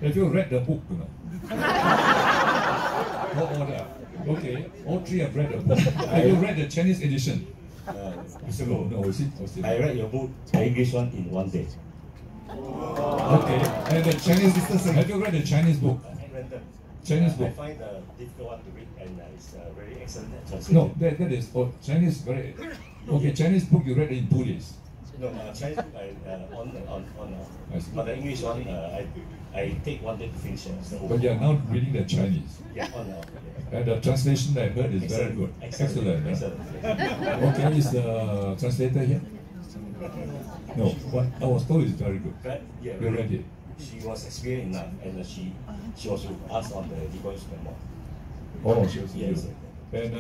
Have you read the book? No order. Okay, all three have read the book. Have you read the Chinese edition? No, is it? I read your book, the English one, in one day. Okay, and the Chinese, have you read the Chinese book? Chinese I book. find the difficult one to read, and it's very excellent translation. No, that is Chinese very. Okay, Chinese book you read in 2 days. No, Chinese book I see. but the English one I take 1 day to finish it. So But you are now reading the Chinese. yeah, And the translation I heard is very good. Excellent. Okay, is the translator here? No, what I was told is very good. But, yeah, You read it. She was experienced enough, and she was with us on the Goh Chok Tong Memoir. Oh, she was Yes. good. And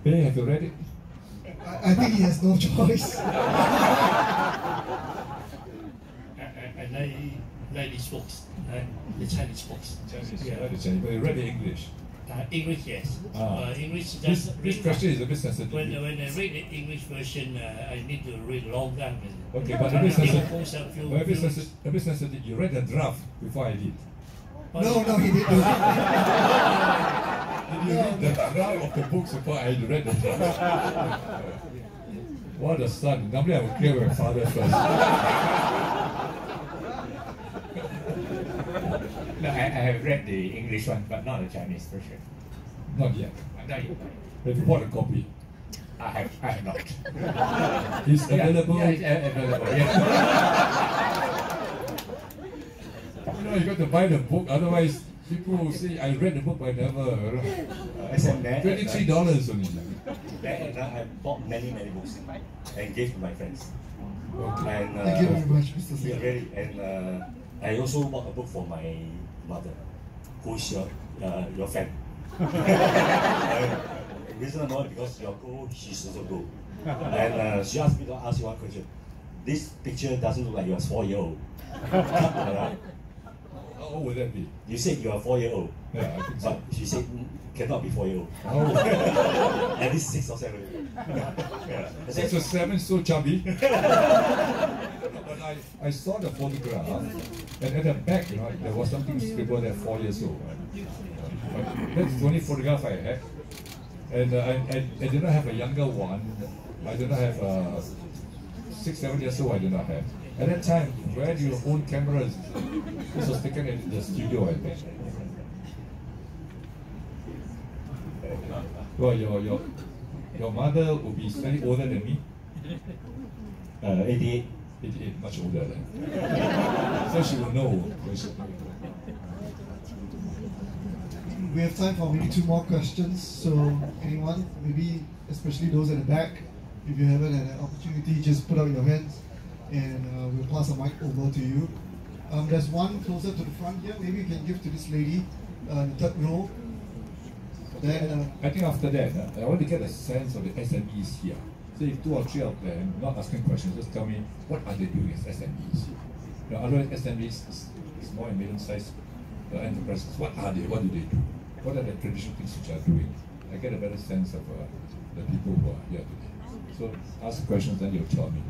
Pei, have you read it? I think he has no choice. I like these books, the Chinese books. Chinese, Yeah. the Chinese, but you read the English. English, yes. English. This question is a bit sensitive. When I read the English version, I need to read a long time. Okay, but a bit sensitive. You read the draft before I did. No, he didn't. Did you read the draft of the books before I read the draft? What a son. Normally I would clear with my father first. No, I have read the English one, but not the Chinese version. Not yet. Not yet. Have you bought a copy? I have not. It's available. Yeah, it's available. Yeah. You know, you got to buy the book, otherwise people will say, I read the book, but I never. $23 only. And I bought many books and gave to my friends. Okay. And, Thank you very much, Mr. Singh. Yeah, really. And I also bought a book for my mother, who is your fan. Reason not because you're go, she's also go. And she asked me to ask you one question. This picture doesn't look like you're 4-year-old. How old would that be? You said you are 4-year-old. Yeah, I think so. But she said cannot be 4-year-old. Oh. At least 6 or 7. Yeah. 6 or 7, so chubby. But I saw the photograph, and at the back, you know, there was something scribbled at 4 years old. But that's the only photograph I had. And I did not have a younger one. I did not have 6, 7 years old. I did not have. At that time, where do you own cameras? This was taken in the studio, I think. Well, your mother would be slightly older than me. 88. 88, much older than. So she will know. We have time for maybe 2 more questions. So anyone, maybe especially those at the back, if you haven't had an opportunity, just put out your hands and we'll pass the mic over to you. There's one closer to the front here. Maybe you can give to this lady, the 3rd row. Then I think after that, I want to get a sense of the SMEs here. So if 2 or 3 of them, not asking questions, just tell me what are they doing as SMEs. You know, otherwise SMEs is small and medium-sized enterprises. What are they? What do they do? What are the traditional things which are doing? I get a better sense of the people who are here today. So ask questions, then you'll tell me.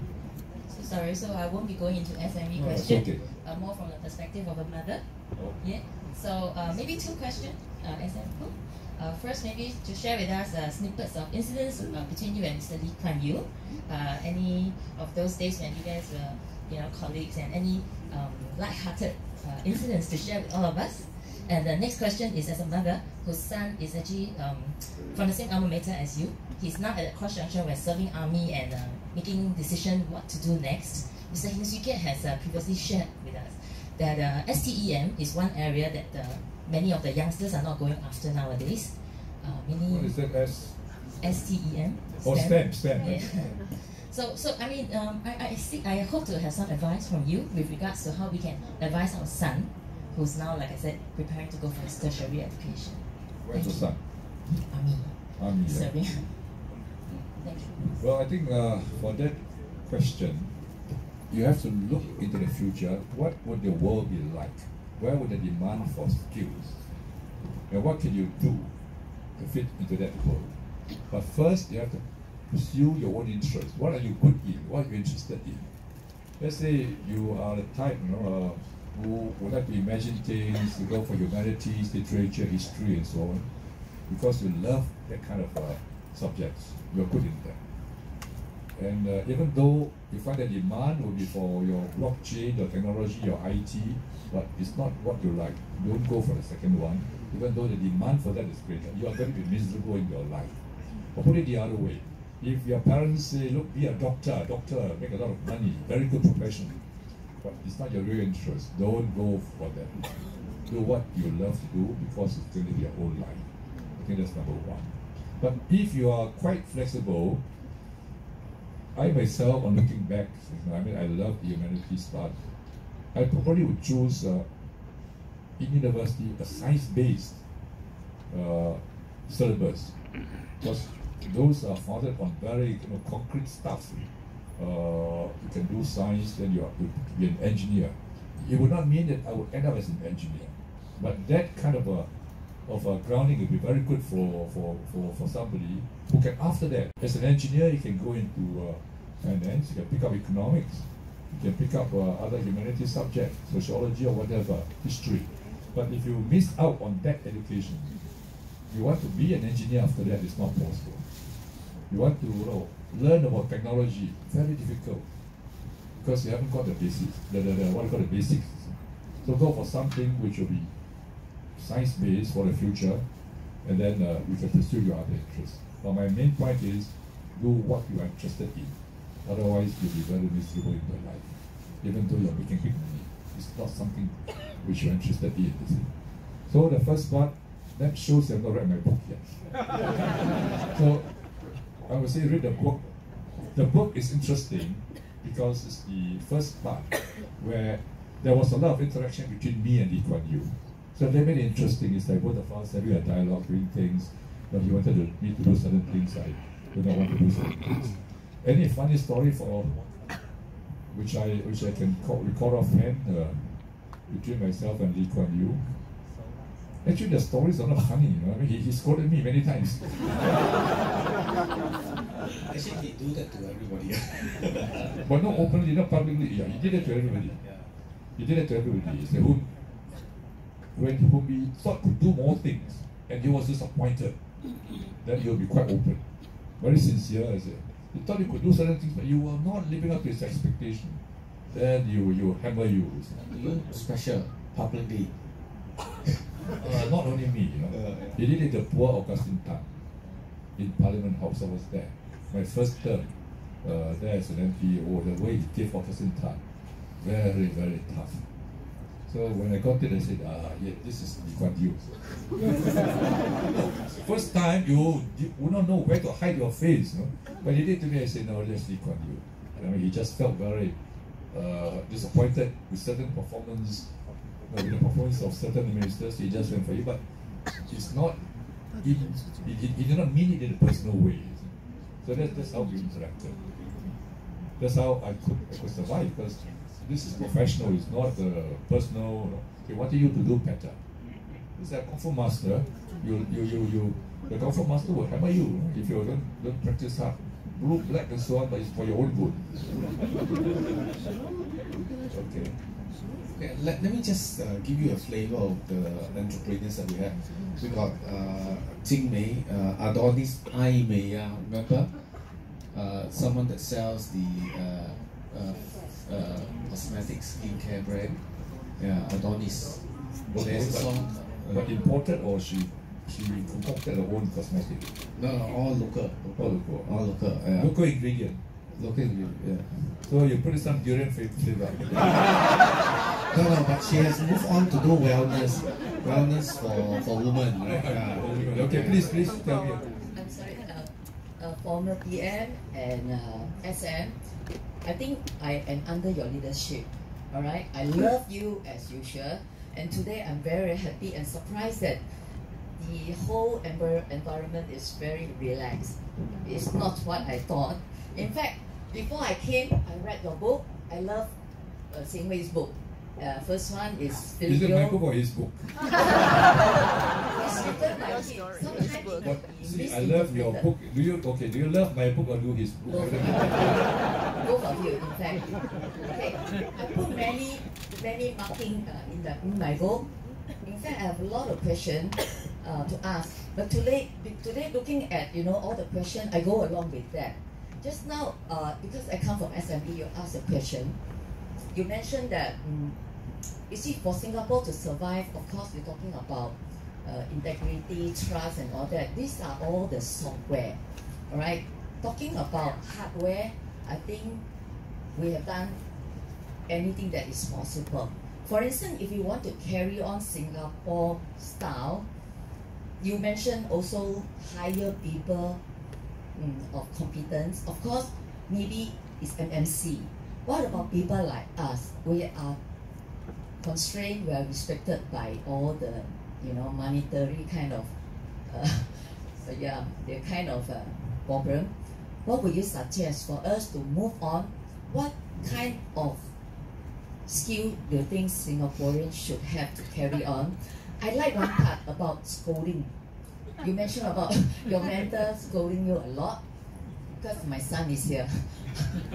So sorry, so I won't be going into SME No, it's question. okay. More from the perspective of a mother. Oh. Yeah. So maybe 2 questions. SM. First, maybe to share with us snippets of incidents between you and Mr. Lee Kuan Yew. Any of those days when you guys were, colleagues, and any light-hearted incidents to share with all of us. And the next question is, as a mother whose son is actually from the same alma mater as you, he's now at a cross junction where serving army and making decision what to do next. Mr. Heng Swee Keat has previously shared with us that STEM is one area that many of the youngsters are not going after nowadays. What is that as? STEM. Oh, STEM. Yeah. So I mean, I hope to have some advice from you with regards to how we can advise our son, who's now, like I said, preparing to go for his tertiary education. Where's the son? Army. Yeah. Serving. Thank you. Well, I think for that question, you have to look into the future. What would the world be like? Where would the demand for skills? And what can you do to fit into that world? But first, you have to pursue your own interests. What are you good in? What are you interested in? Let's say you are the type, who would like to imagine things, to go for humanities, literature, history, and so on, because you love that kind of subjects. You're good in them. And even though you find the demand will be for your blockchain, your technology, your IT, but it's not what you like, don't go for the second one. Even though the demand for that is greater, you are going to be miserable in your life. Or put it the other way. If your parents say, look, be a doctor, make a lot of money, very good profession, but it's not your real interest, don't go for that. Do what you love to do because it's going to be your whole life. I think that's number one. But if you are quite flexible, I myself, on looking back, I mean, I love the humanities part. I probably would choose in university a science-based syllabus, because those are founded on very concrete stuff. You can do science, then you be an engineer. It would not mean that I would end up as an engineer, but that kind of a grounding would be very good for somebody who can, after that, as an engineer, you can go into finance, you can pick up economics, you can pick up other humanities subjects, sociology or whatever, history. But if you miss out on that education, you want to be an engineer after that, it's not possible. You want to learn about technology, very difficult, because you haven't got the basics, what you call the basics. So go for something which will be science-based for the future, and then you can pursue your other interests. But my main point is, do what you are interested in. Otherwise, you'll be very miserable in your life. Even though you're making big money, it's not something which you're interested in. So the first part, that shows you have not read my book yet. So I would say read the book. The book is interesting because it's the first part where there was a lot of interaction between me and Lee Kuan Yew. So they made it interesting. It's like both of us having a dialogue, doing things, but he wanted me to do certain things, I do not want to do certain things. Any funny story for which I can recall offhand between myself and Lee Kuan Yew? Actually, the stories are not funny. I mean, he scolded me many times. Actually, he do that to everybody. But not openly, not publicly. Yeah, he did it to everybody. He did it to everybody. He said, whom he thought could do more things, and he was disappointed, then he will be quite open, very sincere. I said, you thought you could do certain things, but you were not living up to his expectation. Then you hammer you. You special publicly. Not only me, he did it to poor Augustine Tan in Parliament House. I was there. My first term there as an NTU, the way he gave Augustine Tan, very, very tough. So when I got it, I said, yeah, this is Lee Kuan Yew. First time, you would not know where to hide your face. No? When he did to me, I said, no, that's Lee Kuan Yew. I mean, he just felt very disappointed with certain performance, with the performance of certain ministers. He just went for it, but it's not. He did not mean it in a personal way. So that's how we interacted. That's how I could survive, because this is professional. It's not personal. He wanted you to do better. It's like Kung Fu master. The Kung Fu master will hammer you if you don't practice hard. Blue, black, and so on, but it's for your own good. Okay. Okay, let me just give you a flavor of the entrepreneurs that we have. We got Jing Mei, Adonis Ai Mei, remember? Someone that sells the cosmetic skincare brand. Yeah, Adonis. There's a song. But imported, or she concocted her own cosmetic? No, all local. All local. Yeah. Local ingredient. Local ingredient, yeah. So you put some durian flavor. No, but she has moved on to do wellness for women, right? Okay, please tell me. I'm sorry, former PM and SM. I think I am under your leadership. All right, I love you as usual, and today I'm very happy and surprised that the whole environment is very relaxed. It's not what I thought. In fact, before I came, I read your book. I love Seng Hui's book. First one is Philip. Is it my book or his book? It's written by him. See, I love your book. Do you love my book or do his book? Both of you, in fact. Okay, I put many marking in my book. In fact, I have a lot of questions to ask. But today, looking at all the questions, I go along with that. just now, because I come from SME, you asked a question. You mentioned that, you see, for Singapore to survive, of course, we're talking about integrity, trust, and all that. These are all the software, all right? Talking about hardware, I think we have done anything that is possible. For instance, if you want to carry on Singapore style, you mentioned also hire people of competence. Of course, maybe it's MMC. What about people like us? We are constrained, we are restricted by all the, monetary kind of, the kind of problem. What would you suggest for us to move on? What kind of skill do you think Singaporeans should have to carry on? I like one part about scolding. You mentioned about your mentor scolding you a lot, because my son is here.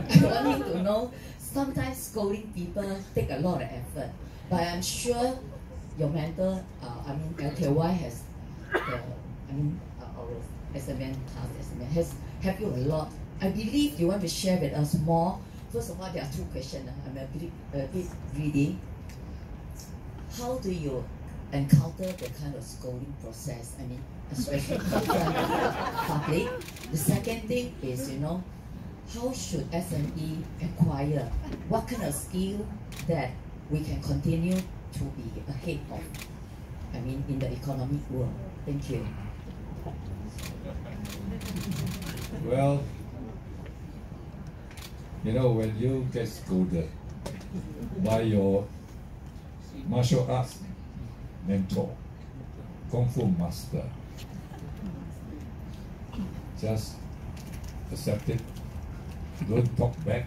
I want him to know sometimes scolding people take a lot of effort, but I'm sure your mentor, LKY has, our SMN has helped you a lot. I believe you want to share with us more. First of all, there are two questions. I'm a bit greedy. How do you encounter the kind of scolding process? Especially in front of public. The second thing is, how should SME acquire? What kind of skill that we can continue to be ahead of? In the economic world. Thank you. Well, when you get scolded by your martial arts mentor, Kung Fu master, just accept it. Don't talk back.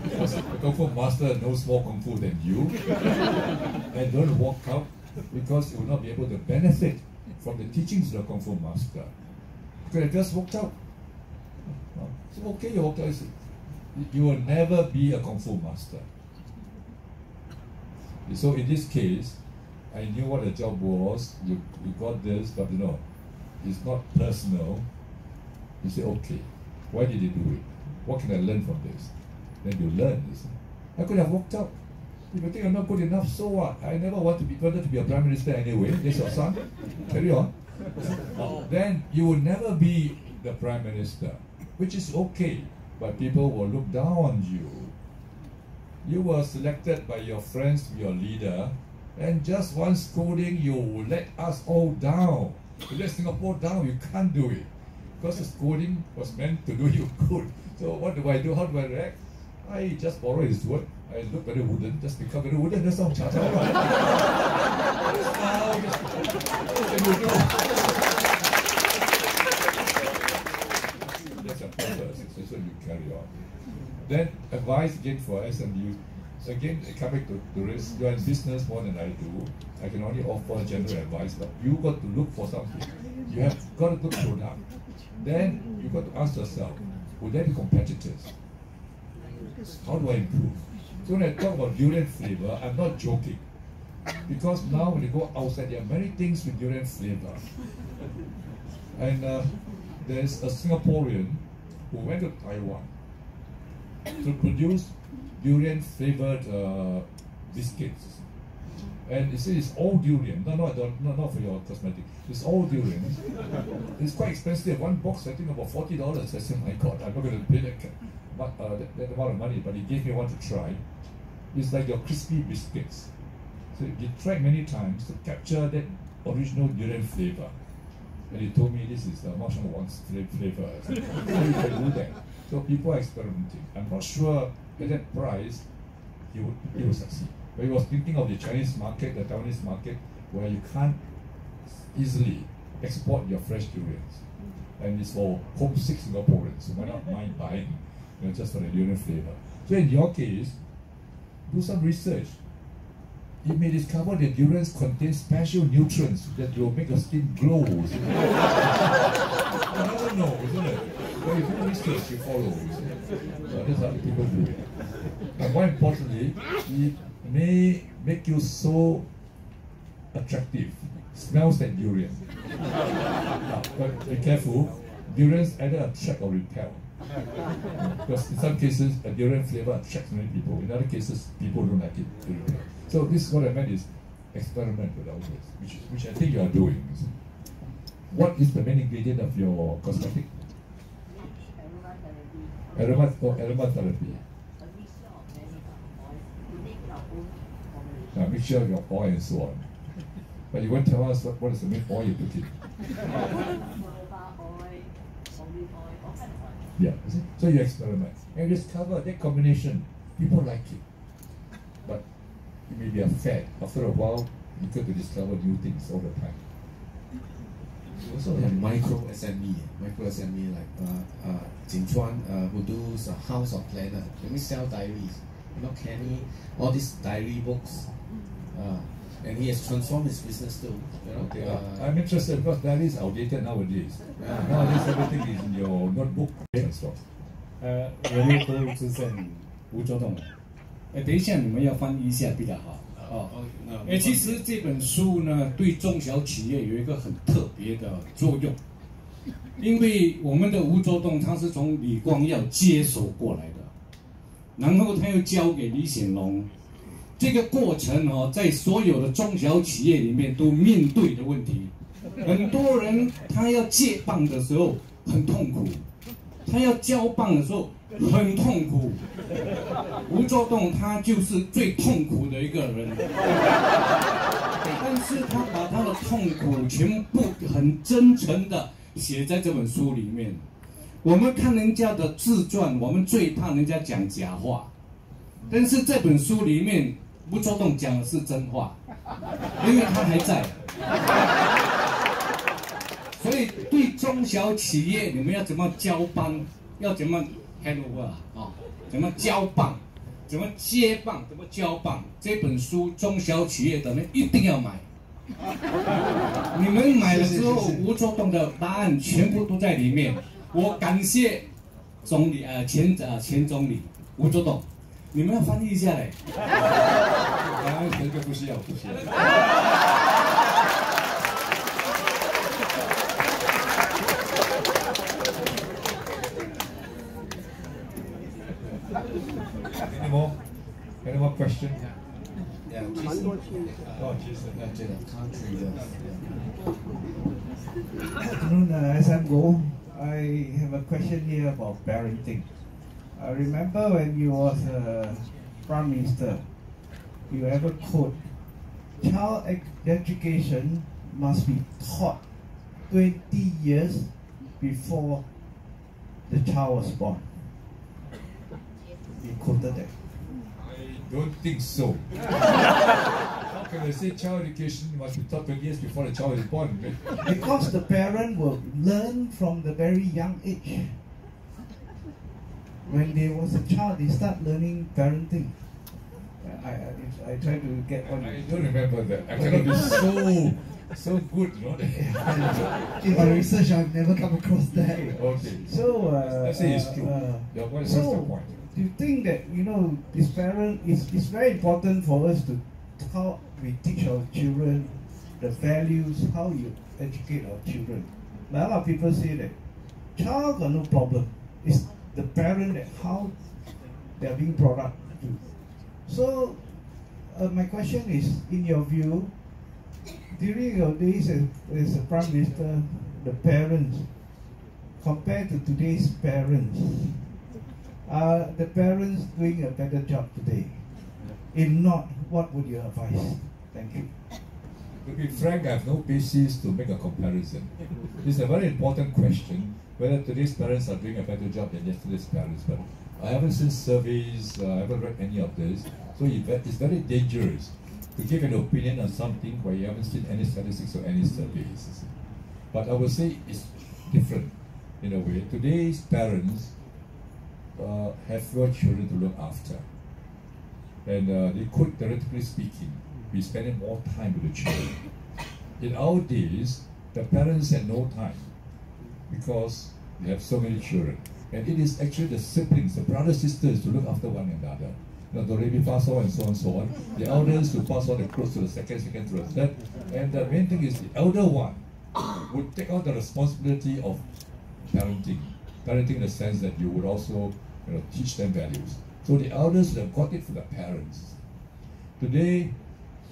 Because the Kung Fu master knows more Kung Fu than you. And don't walk out, because you will not be able to benefit from the teachings of the Kung Fu master. You could have just walked out. So okay, you walked out. You will never be a Kung Fu master. So in this case, I knew what the job was. You got this, but it's not personal. You say, okay, why did you do it? What can I learn from this? Then you learn this. I could have walked out. If you think I'm not good enough, so what? I never wanted to be a prime minister anyway. Yes, your son. Carry on. Then you will never be the prime minister, which is okay, but people will look down on you. You were selected by your friends to be your leader, and just one scolding, you let us all down. You let Singapore down, you can't do it. Because the scolding was meant to do you good. So what do I do? How do I react? I just borrow his word. I look very wooden, just become very wooden. That's all. What can you do? That's a purpose. So you carry on. Then advice again for SMU. Again, coming to tourists, you are in business more than I do. I can only offer general advice, but you got to look for something. You have got a good product. Then you got to ask yourself, will there be competitors? How do I improve? So when I talk about durian flavor, I'm not joking. Because now when you go outside, there are many things with durian flavor. And there's a Singaporean who went to Taiwan to produce durian flavored biscuits. And you see, it's all durian. Not for your cosmetic. It's all durian. It's quite expensive. One box, I think, about $40. I said, my God, I'm not going to pay that amount of money. But he gave me one to try. It's like your crispy biscuits. So he tried many times to capture that original durian flavor. And he told me this is Marshall Wang's flavor. So you can do that. So people are experimenting. I'm not sure at that price he will succeed. But he was thinking of the Chinese market, the Taiwanese market, where you can't easily export your fresh durians. And it's for homesick Singaporeans, so why not mind buying, just for the durian flavor. So in your case, do some research. You may discover that durians contain special nutrients that will make your skin glow. You never know, isn't it? When you do research, you follow. That's how people do it. And more importantly, it may make you so attractive. Smells like durian. But be careful, durians either attract or repel. Because in some cases, a durian flavor attracts many people. In other cases, people don't like it. So this is what I meant is experiment with all this, which I think you are doing. What is the main ingredient of your cosmetic? Aromatherapy. A mixture of your oil and so on. But you won't tell us what is the main oil you put in. Yeah, so you experiment and you discover that combination. People like it, but it may be a fad. After a while, you get to discover new things all the time. We also have micro SME like Jing Chuan, who does a house of planner. Let me sell diaries. Kenny, all these diary books, and he has transformed his business too. I'm interested because diaries are outdated nowadays. Nowadays everything is in your notebook and stuff. 人类都之胜吴作栋。等一下你们要翻译一下比较好。其实这本书呢，对中小企业有一个很特别的作用，因为我们的吴作栋他是从李光耀接手过来的。 然后他又交给李显龙，这个过程在所有的中小企业里面都面对的问题。很多人他要接棒的时候很痛苦，他要交棒的时候很痛苦。吴作栋他就是最痛苦的一个人，但是他把他的痛苦全部很真诚的写在这本书里面。 我们看人家的自传，我们最怕人家讲假话，但是这本书里面，吴作栋讲的是真话，因为他还在。所以对中小企业，你们要怎么交班，要怎么 handover 啊，怎么交棒，怎么接棒，怎么交棒，这本书中小企业的人一定要买。你们买了之后，吴作栋的答案全部都在里面。 我感谢总理前总理吴作栋，你们要翻译一下嘞。这个不需要，不需要。Any more question? Yeah, Jason. Jason, country. Good afternoon, SM Goh. I have a question here about parenting. I remember when you was Prime Minister, you ever quote, child education must be taught 20 years before the child was born. You quoted that. I don't think so. How can I say child education must be taught 20 years before the child is born? Because the parent will learn from the very young age. When they was a child, they start learning parenting. I try to get on. I don't remember that. I cannot be so good, you know. In my research, I've never come across that. Okay. So let's say it's true. What's the point? Do you think that this parent it's very important for us to how we teach our children the values, how you educate our children? A lot of people say that child got no problem. It's the parent that how they are being brought up to. So my question is, in your view, during your days as a Prime Minister, the parents compared to today's parents, are the parents doing a better job today? If not, what would you advise? Thank you. To be frank, I have no basis to make a comparison. It's a very important question, whether today's parents are doing a better job than yesterday's parents. But I haven't seen surveys, I haven't read any of this. So it's very dangerous to give an opinion on something where you haven't seen any statistics or any surveys. But I would say it's different in a way. Today's parents have fewer children to look after. And they could, theoretically speaking, be spending more time with the children. In our days, the parents had no time because they have so many children. And it is actually the siblings, the brothers, sisters, to look after one another. The baby pass on and so on and so on. The elders to pass on the clothes to the second to the third. And the main thing is the elder one would take on the responsibility of parenting. parenting in the sense that you would also teach them values. So the elders would have got it from the parents. Today,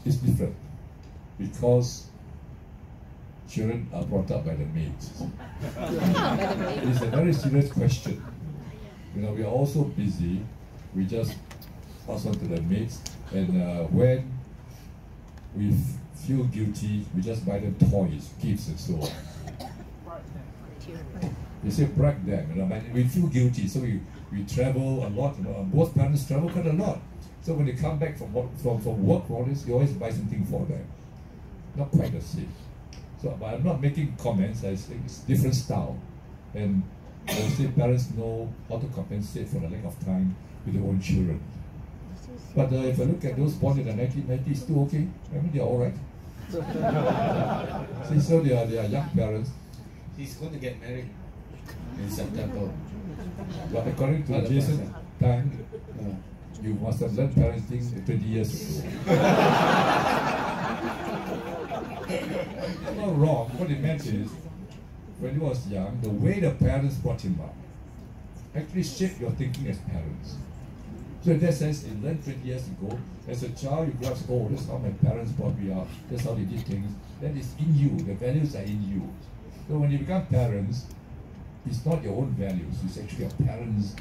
it's different because children are brought up by the maids. It's a very serious question. We are also busy. We just pass on to the maids, and when we feel guilty, we just buy them toys, gifts, and so on. They say brag them, but we feel guilty, so we travel a lot. Both parents travel quite a lot. So when they come back from work, you always buy something for them. Not quite the same. So, but I'm not making comments. I think it's different style, and I would say parents know how to compensate for the lack of time with their own children. But if I look at those born in the 1990s, still okay. I mean, they're all right. See, so they are young parents. He's going to get married in September. But according to Jason Tang, you must have learned parenting 20 years ago. Not wrong. What it meant is, when he was young, the way the parents brought him up actually shaped your thinking as parents. So in that sense, it learned 20 years ago. As a child, you grasp, oh, that's how my parents brought me up. That's how they did things. That is in you. The values are in you. So when you become parents, it's not your own values. It's actually your parents'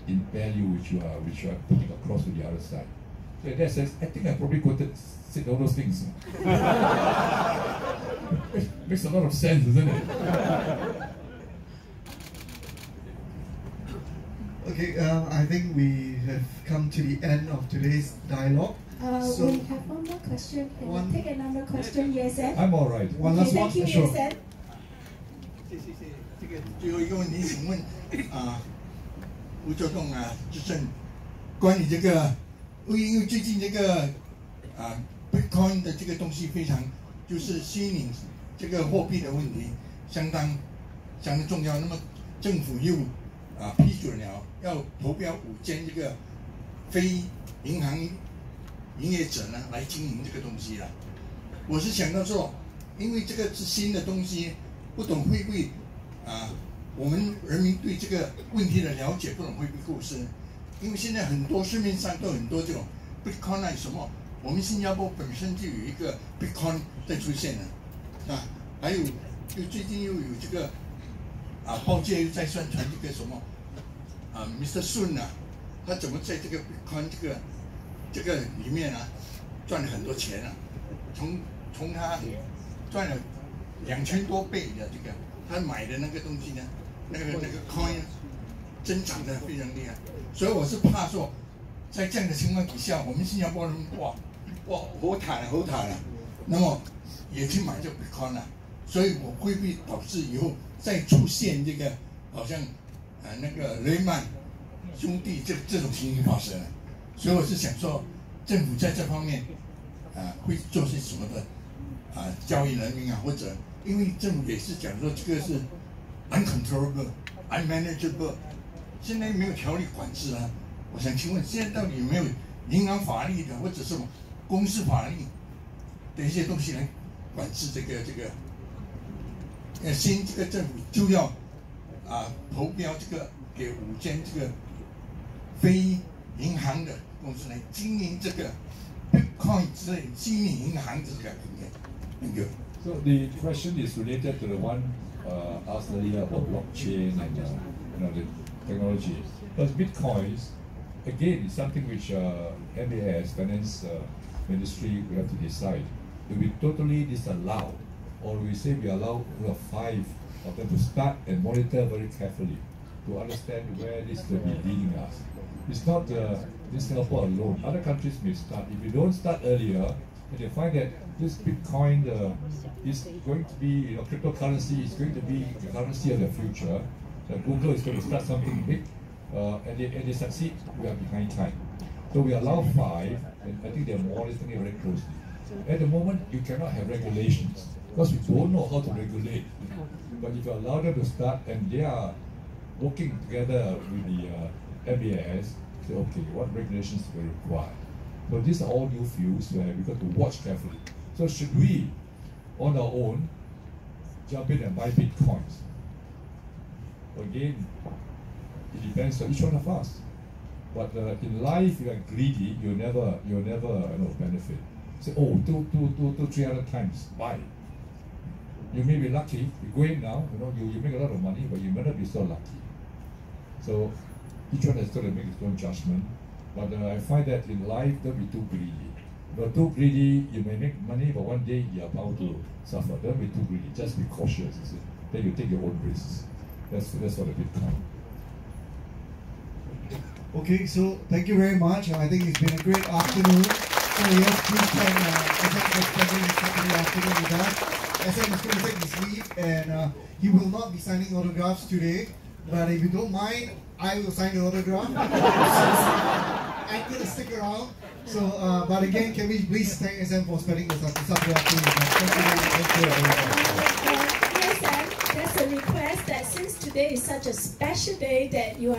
in value which you are putting across to the other side. So in that sense, I think I probably said all those things. Makes a lot of sense, doesn't it? Okay, I think we have come to the end of today's dialogue. So we have one more question. Can we take another question? Yes, Ed? I'm all right. One last one. Thank you, Sure. yes, Ed. 这个最后一个问题，请问吴作栋执政，关于这个，因为最近这个Bitcoin 的这个东西非常，就是虚拟这个货币的问题相当重要。那么政府又批准了要投标5间这个非银行营业者呢来经营这个东西了。我是想到说，因为这个是新的东西，不懂会不会我们人民对这个问题的了解不懂会不会够深？因为现在很多市面上都很多这种 Bitcoin 什么，我们新加坡本身就有一个 Bitcoin 在出现了，还有最近又有这个报界又在宣传这个什么Mr. Sun 他怎么在这个 Bitcoin 这个里面赚了很多钱从他赚了2000多倍的这个他买的那个东西呢，那个 coin 增长的非常厉害，所以我是怕说，在这样的情况底下，我们新加坡人哇好惨了，那么也去买这个 Bitcoin 了，所以我会不会导致以后再出现这个好像那个雷曼兄弟这种情形发生了？所以我是想说，政府在这方面会做些什么的教育人民或者。因为政府也是讲说这个是 uncontrollable、unmanageable， 现在没有条例管制我想请问，现在到底有没有银行法律的或者什么公司法律的一些东西来管制这个？新这个政府就要投标这个给5间这个非银行的公司来经营这个 Bitcoin 之类虚拟银行这个平台。Thank you. So the question is related to the one asked earlier about blockchain and the technology. Because Bitcoins, again, is something which MAS, Finance Ministry, will have to decide. Do we totally disallow, or do we say we allow 5 of them to start and monitor very carefully to understand where this will be leading us? It's not in Singapore alone. Other countries may start. If you don't start earlier, and you find that this Bitcoin is going to be, cryptocurrency is going to be the currency of the future. So Google is going to start something big, and they succeed, we are behind time. So we allow 5, and I think they're monitoring it very closely. At the moment, you cannot have regulations because we don't know how to regulate. But if you allow them to start, and they are working together with the MAS, say, okay, what regulations do we require? So these are all new fields where we've got to watch carefully. So should we, on our own, jump in and buy Bitcoins? again, it depends on each one of us. But in life, you are greedy, you'll never benefit. Say, oh, 300 times, why? You may be lucky, you go in now, you make a lot of money, but you may not be so lucky. So each one has got to make its own judgment. But I find that in life, don't be too greedy. If you're too greedy, you may make money, but one day you're bound to suffer. Don't be too greedy, just be cautious, you see. Then you take your own risks. That's what a bit count. Okay, so thank you very much. I think it's been a great afternoon. So yes, please thank SM for spending this Saturday afternoon with us. SM is going to take his leave, and he will not be signing autographs today. But if you don't mind, I will sign the autograph. I'm going to stick around. So, but again, can we please thank SM for spending this Saturday afternoon with us? Thank you very much. Yes, there's a request that since today is such a special day that you are